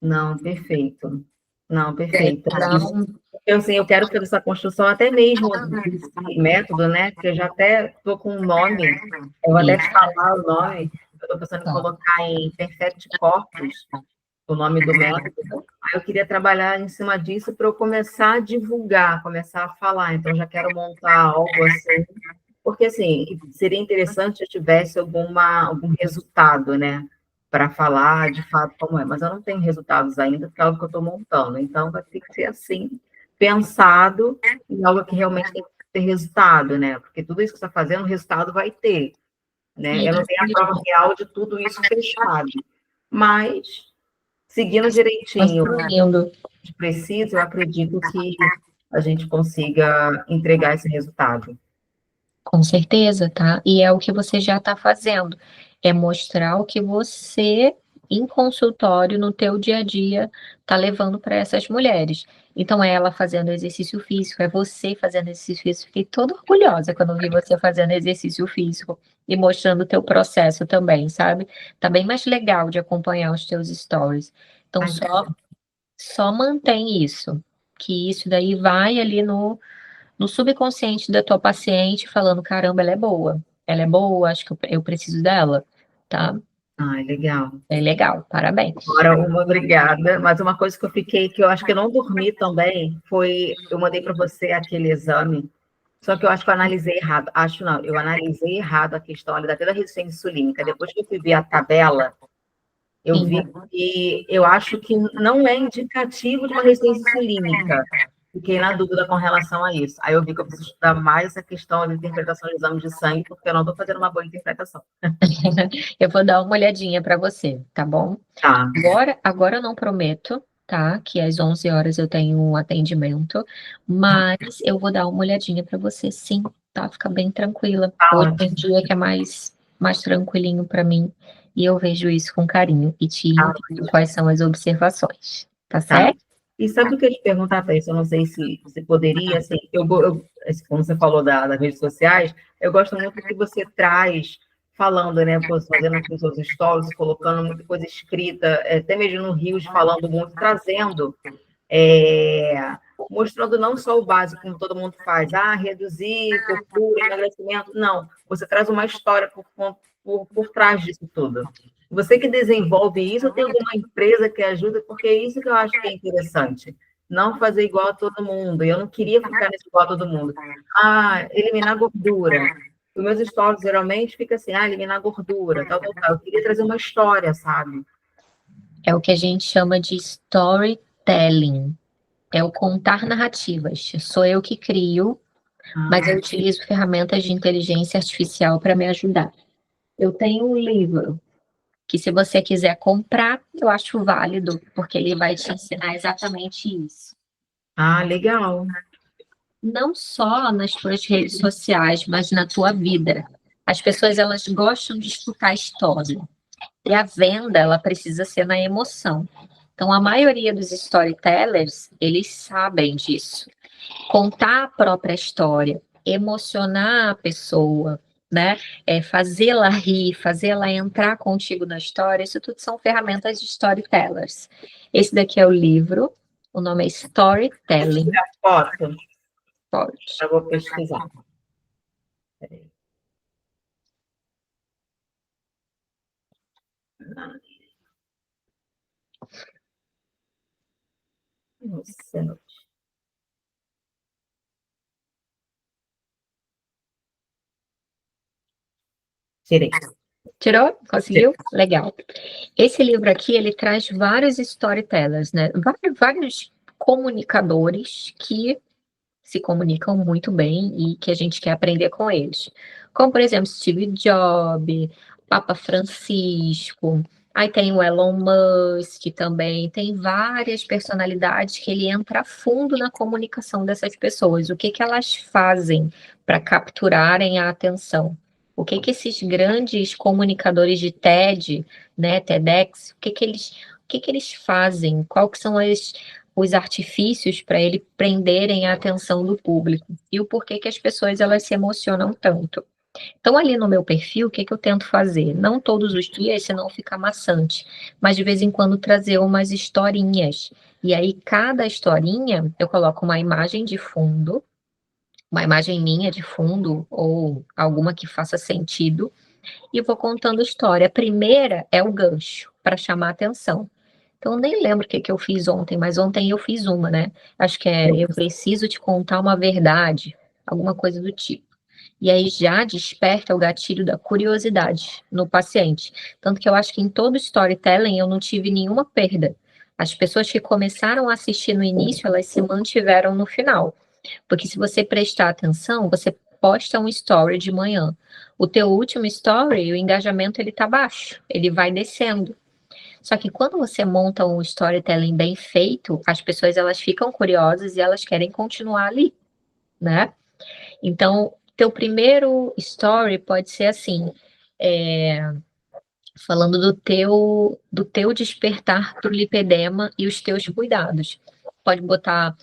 Não, perfeito. Não, perfeito. Então, Eu, assim, eu quero fazer essa construção até mesmo desse método, né? Que eu já até estou com um nome, eu vou até te falar o nome, eu estou pensando em colocar em Perfect Corpus, o nome do método. Aí eu queria trabalhar em cima disso para eu começar a divulgar, começar a falar. Então, já quero montar algo assim, porque assim, seria interessante se eu tivesse algum resultado, né? Para falar de fato como é, mas eu não tenho resultados ainda, porque é algo que eu estou montando. Então, vai ter que ser assim, pensado em algo que realmente tem que ter resultado, né? Porque tudo isso que você está fazendo, o resultado vai ter, né? sim, Eu não tenho a prova real de tudo isso fechado, mas seguindo direitinho o construindo. que precisa, eu acredito que a gente consiga entregar esse resultado. Com certeza, tá? E é o que você já está fazendo, é mostrar o que você, em consultório, no teu dia a dia, está levando para essas mulheres. Então, é ela fazendo exercício físico, é você fazendo exercício físico. Fiquei toda orgulhosa quando eu vi você fazendo exercício físico e mostrando o teu processo também, sabe? Tá bem mais legal de acompanhar os teus stories. Então, Ai, só mantém isso, que isso daí vai ali no subconsciente da tua paciente, falando: caramba, ela é boa, acho que eu preciso dela, tá? ai, legal. É legal, parabéns. Agora, uma obrigada. Mas uma coisa que eu fiquei, que eu acho que eu não dormi também, foi, eu mandei para você aquele exame, só que eu acho que eu analisei errado. Acho não, eu analisei errado a questão ali da resistência insulínica. Depois que eu fui ver a tabela, eu Sim, vi que eu acho que não é indicativo de uma resistência insulínica. Fiquei na dúvida com relação a isso. Aí eu vi que eu preciso estudar mais essa questão da interpretação de exame de sangue, porque eu não estou fazendo uma boa interpretação. eu vou dar uma olhadinha para você, tá bom? Tá, Agora eu não prometo, tá? Que às 11 horas eu tenho um atendimento, tá, mas eu vou dar uma olhadinha para você, sim, tá? Fica bem tranquila. tá Hoje é um ótimo. dia que é mais tranquilinho para mim e eu vejo isso com carinho e te Tá, envio quais são as observações, tá tá. certo? E sabe o que eu ia te perguntar, Thaís? Eu não sei se você poderia, assim, assim, como você falou das redes sociais, eu gosto muito que você traz, falando, né, pô, fazendo aqui os seus stories, colocando muita coisa escrita, até mesmo no Rios, falando muito, trazendo, é, mostrando não só o básico, como todo mundo faz, reduzir, gordura, emagrecimento, não, você traz uma história por trás disso tudo. Você que desenvolve isso, tem alguma empresa que ajuda, porque é isso que eu acho que é interessante. Não fazer igual a todo mundo. Eu não queria ficar nesse igual a todo mundo. Eliminar gordura. Os meus stories geralmente fica assim, eliminar gordura, tal, tal, tal. Eu queria trazer uma história, sabe? É o que a gente chama de storytelling. É o contar narrativas. Sou eu que crio, mas eu Ah, utilizo ferramentas de inteligência artificial para me ajudar. Eu tenho um livro que, se você quiser comprar, eu acho válido, porque ele vai te ensinar exatamente isso. legal. Não só nas tuas redes sociais, mas na tua vida. As pessoas, elas gostam de escutar história. E a venda, ela precisa ser na emoção. Então, a maioria dos storytellers, eles sabem disso. Contar a própria história, emocionar a pessoa, né? Fazê-la rir, fazê-la entrar contigo na história, isso tudo são ferramentas de storytellers. Esse daqui é o livro, o nome é Storytelling. Foto, Pode. eu vou pesquisar. Peraí. Nossa, tirei. Tirou? Conseguiu? Legal. Esse livro aqui, ele traz vários storytellers, né? Vários comunicadores que se comunicam muito bem e que a gente quer aprender com eles. Como, por exemplo, Steve Jobs, Papa Francisco, aí tem o Elon Musk também, tem várias personalidades que ele entra a fundo na comunicação dessas pessoas. O que que elas fazem para capturarem a atenção? O que que esses grandes comunicadores de TED, né, TEDx, o que que eles fazem? Qual que são os artifícios para ele prenderem a atenção do público e o porquê que as pessoas elas se emocionam tanto. Então, ali no meu perfil, o que eu tento fazer? Não todos os dias, senão fica maçante, mas de vez em quando trazer umas historinhas. E aí, cada historinha, eu coloco uma imagem de fundo, uma imagem minha de fundo, ou alguma que faça sentido, e vou contando história. A primeira é o gancho, para chamar a atenção. Então, eu nem lembro o que eu fiz ontem, mas ontem eu fiz uma, né? Acho que é eu preciso te contar uma verdade, alguma coisa do tipo. E aí já desperta o gatilho da curiosidade no paciente. Tanto que eu acho que em todo storytelling eu não tive nenhuma perda. As pessoas que começaram a assistir no início, elas se mantiveram no final. Porque se você prestar atenção, você posta um story de manhã. O teu último story, o engajamento ele tá baixo, ele vai descendo. Só que quando você monta um storytelling bem feito, as pessoas elas ficam curiosas e elas querem continuar ali, né? Então, teu primeiro story pode ser assim, falando do teu despertar para o lipedema e os teus cuidados. Pode botar,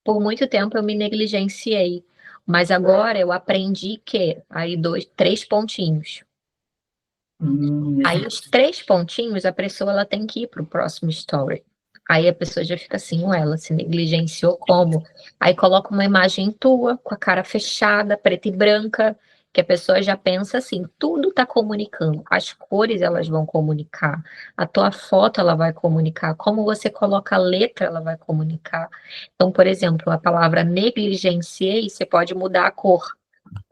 por muito tempo eu me negligenciei, mas agora eu aprendi que, aí três pontinhos. Aí os três pontinhos, a pessoa ela tem que ir para o próximo story. Aí a pessoa já fica assim, ué, ela se negligenciou como? Aí coloca uma imagem tua, com a cara fechada, preta e branca, que a pessoa já pensa assim, tudo está comunicando. As cores elas vão comunicar, a tua foto ela vai comunicar, como você coloca a letra ela vai comunicar. Então, por exemplo, a palavra negligenciei, você pode mudar a cor,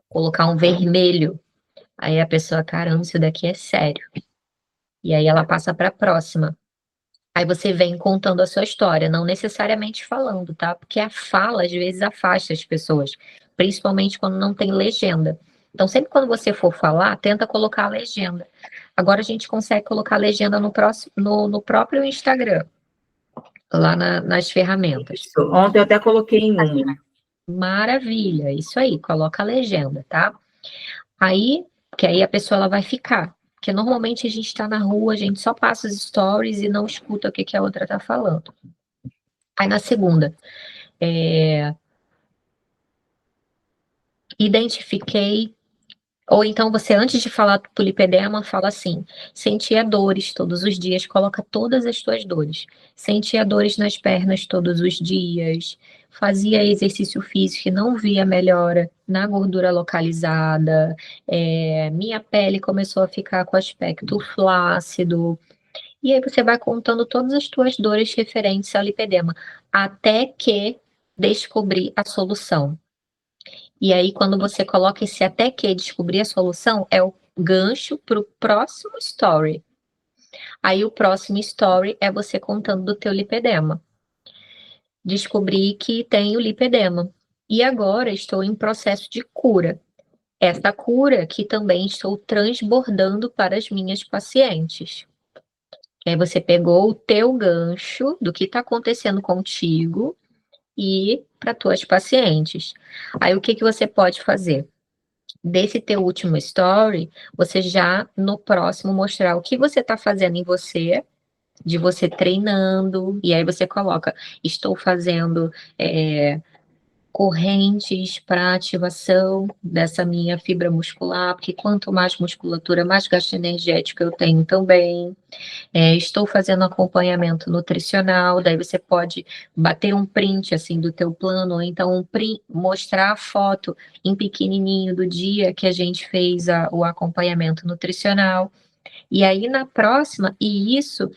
colocar um vermelho. Aí a pessoa, caramba, isso daqui é sério. E aí ela passa para a próxima. Aí você vem contando a sua história, não necessariamente falando, tá? Porque a fala, às vezes, afasta as pessoas, principalmente quando não tem legenda. Então, sempre quando você for falar, tenta colocar a legenda. Agora a gente consegue colocar a legenda no próprio Instagram, lá nas ferramentas. Isso. Ontem eu até coloquei em uma. Maravilha, isso aí, coloca a legenda, tá? Aí, que aí a pessoa ela vai ficar. Porque normalmente a gente está na rua, a gente só passa os stories e não escuta o que a outra está falando. Aí na segunda, identifiquei, ou então você, antes de falar do lipedema, fala assim: sentia dores todos os dias, coloca todas as tuas dores. Sentia dores nas pernas todos os dias, fazia exercício físico e não via melhora na gordura localizada, minha pele começou a ficar com aspecto flácido. E aí você vai contando todas as tuas dores referentes ao lipedema, até que descobrir a solução. E aí, quando você coloca esse até que descobrir a solução, é o gancho para o próximo story. Aí, o próximo story é você contando do teu lipedema. Descobri que tenho lipedema. E agora estou em processo de cura. Essa cura que também estou transbordando para as minhas pacientes. Aí você pegou o teu gancho do que está acontecendo contigo e para tuas pacientes. Aí o que você pode fazer? Desse teu último story, você já no próximo mostrar o que você está fazendo em você, de você treinando, e aí você coloca, estou fazendo correntes para ativação dessa minha fibra muscular, porque quanto mais musculatura, mais gasto energético eu tenho também. Estou fazendo acompanhamento nutricional, daí você pode bater um print assim do teu plano, ou então mostrar a foto em pequenininho do dia que a gente fez o acompanhamento nutricional. E aí na próxima, e isso,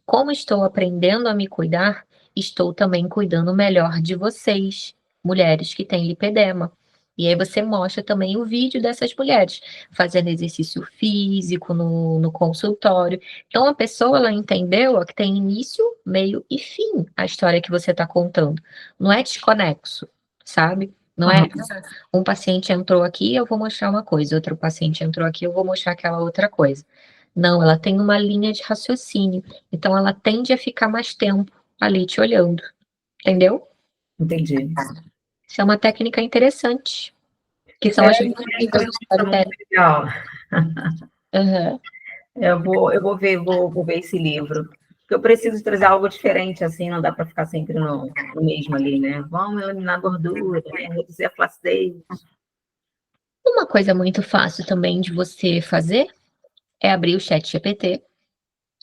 como estou aprendendo a me cuidar, estou também cuidando melhor de vocês, mulheres que têm lipedema. E aí você mostra também o vídeo dessas mulheres fazendo exercício físico no consultório. Então a pessoa ela entendeu ó, que tem início, meio e fim a história que você está contando. Não é desconexo, sabe? Não é um paciente entrou aqui, eu vou mostrar uma coisa, outro paciente entrou aqui, eu vou mostrar aquela outra coisa. Não, ela tem uma linha de raciocínio. Então, ela tende a ficar mais tempo ali te olhando. Entendeu? Entendi. Isso é uma técnica interessante. Que são as técnicas do storytelling. Legal. Uhum. Eu vou ver esse livro. Porque eu preciso trazer algo diferente, assim, não dá para ficar sempre no mesmo ali, né? Vamos eliminar a gordura, né? Reduzir a flacidez. Uma coisa muito fácil também de você fazer é abrir o ChatGPT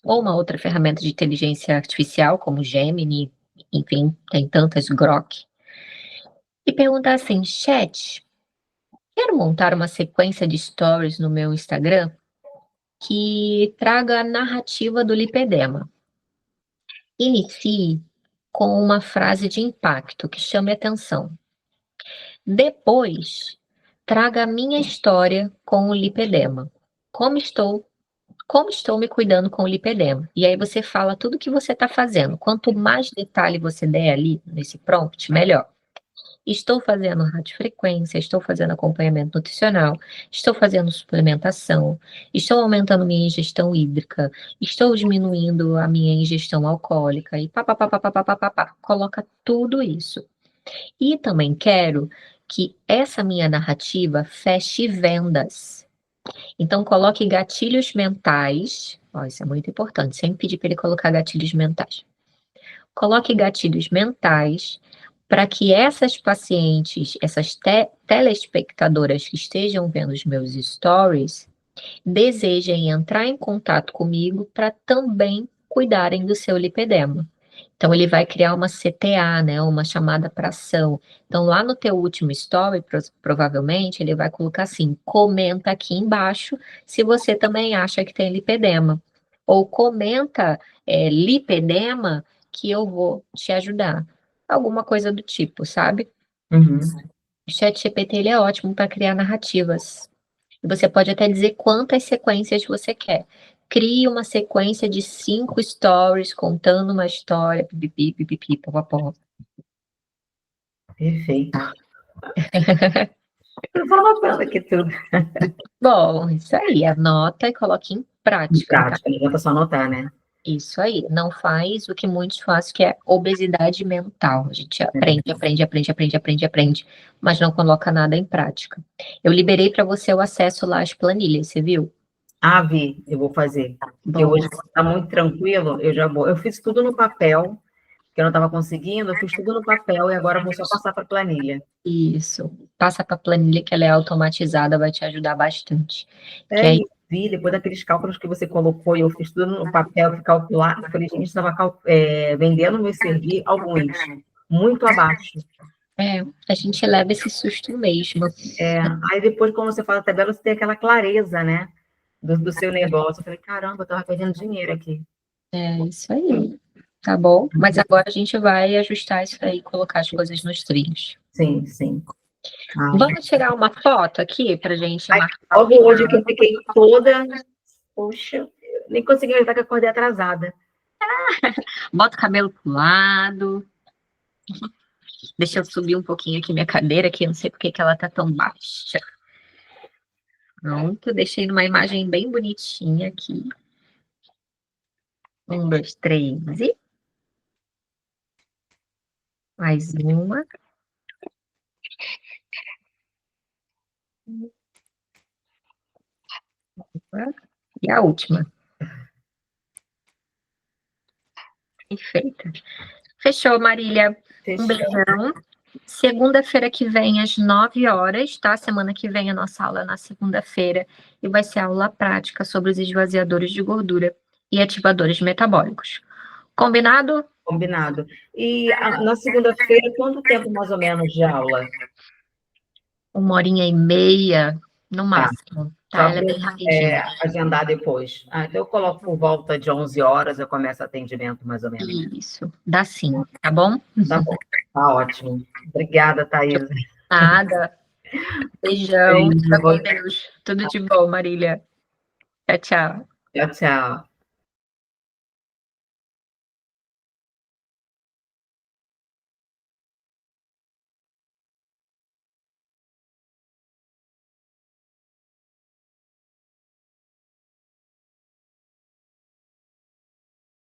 ou uma outra ferramenta de inteligência artificial, como Gemini, enfim, tem tantas Grok, e perguntar assim: Chat, quero montar uma sequência de stories no meu Instagram que traga a narrativa do lipedema. Inicie com uma frase de impacto que chame atenção. Depois, traga a minha história com o lipedema. Como estou, como estou me cuidando com o lipedema. E aí você fala tudo o que você está fazendo. Quanto mais detalhe você der ali nesse prompt, melhor. Estou fazendo radiofrequência, estou fazendo acompanhamento nutricional, estou fazendo suplementação, estou aumentando minha ingestão hídrica, estou diminuindo a minha ingestão alcoólica e pá, pá, pá, pá, pá, pá, pá, pá, pá. Coloca tudo isso. E também quero que essa minha narrativa feche vendas. Então, coloque gatilhos mentais. Ó, isso é muito importante, sem pedir para ele colocar gatilhos mentais. Coloque gatilhos mentais para que essas pacientes, essas telespectadoras que estejam vendo os meus stories, desejem entrar em contato comigo para também cuidarem do seu lipedema. Então, ele vai criar uma CTA, né, uma chamada para ação. Então, lá no teu último story, provavelmente, ele vai colocar assim: comenta aqui embaixo se você também acha que tem lipedema. Ou comenta lipedema que eu vou te ajudar. Alguma coisa do tipo, sabe? Uhum. O ChatGPT ele é ótimo para criar narrativas. E você pode até dizer quantas sequências você quer. Crie uma sequência de 5 stories contando uma história, pipipi, pipipi, popopó. Perfeito. Eu vou anotando aqui tudo. Bom, isso aí, anota e coloque em Em prática, tá? prática, não adianta só anotar, né? Isso aí, não faz o que muitos fazem, que é obesidade mental. A gente aprende, aprende, aprende, aprende, aprende, aprende, mas não coloca nada em prática. Eu liberei para você o acesso lá às planilhas, você viu? Ah, vi, eu vou fazer. Porque Bom, hoje está muito tranquilo, eu já vou. Eu fiz tudo no papel, que eu não estava conseguindo, eu fiz tudo no papel e agora eu vou só passar para a planilha. isso. Passa para a planilha que ela é automatizada, vai te ajudar bastante. Que É, aí, e vi, depois daqueles cálculos que você colocou, e eu fiz tudo no papel, fui calcular, eu falei, gente, estava vendendo meus serviços, alguns, muito abaixo. a gente leva esse susto mesmo. Aí depois, quando você faz a tabela, você tem aquela clareza, né, do seu negócio. Eu falei, caramba, eu estava perdendo dinheiro aqui. É isso aí, tá bom? Mas agora a gente vai ajustar isso aí e colocar as coisas nos trilhos. Sim, sim. Ai, Vamos tirar uma foto aqui pra gente marcar o logo hoje que final. eu fiquei toda, poxa, nem consegui acreditar que eu acordei atrasada. Bota o cabelo pro lado. Deixa eu subir um pouquinho aqui minha cadeira, que eu não sei porque que ela tá tão baixa. Pronto, deixei numa imagem bem bonitinha aqui. 1, 2, 3 e mais uma. E a última. Perfeita. Fechou, Marília. Um Fechou. beijão. Segunda-feira que vem, às 9 horas, tá? Semana que vem a nossa aula é na segunda-feira e vai ser aula prática sobre os esvaziadores de gordura e ativadores metabólicos. Combinado? Combinado. E na segunda-feira, quanto tempo mais ou menos de aula? 1h30, no Tá, máximo, tá? só Ela é para bem eu rapidinho. agendar depois. Então eu coloco por volta de 11 horas, eu começo o atendimento, mais ou menos. Isso, dá sim, tá bom? Tá bom, tá ótimo. Obrigada, Thaís. Nada. Beijão, Beijo, fica com Deus. Tudo de bom, Marília. Tchau, tchau. tchau, tchau.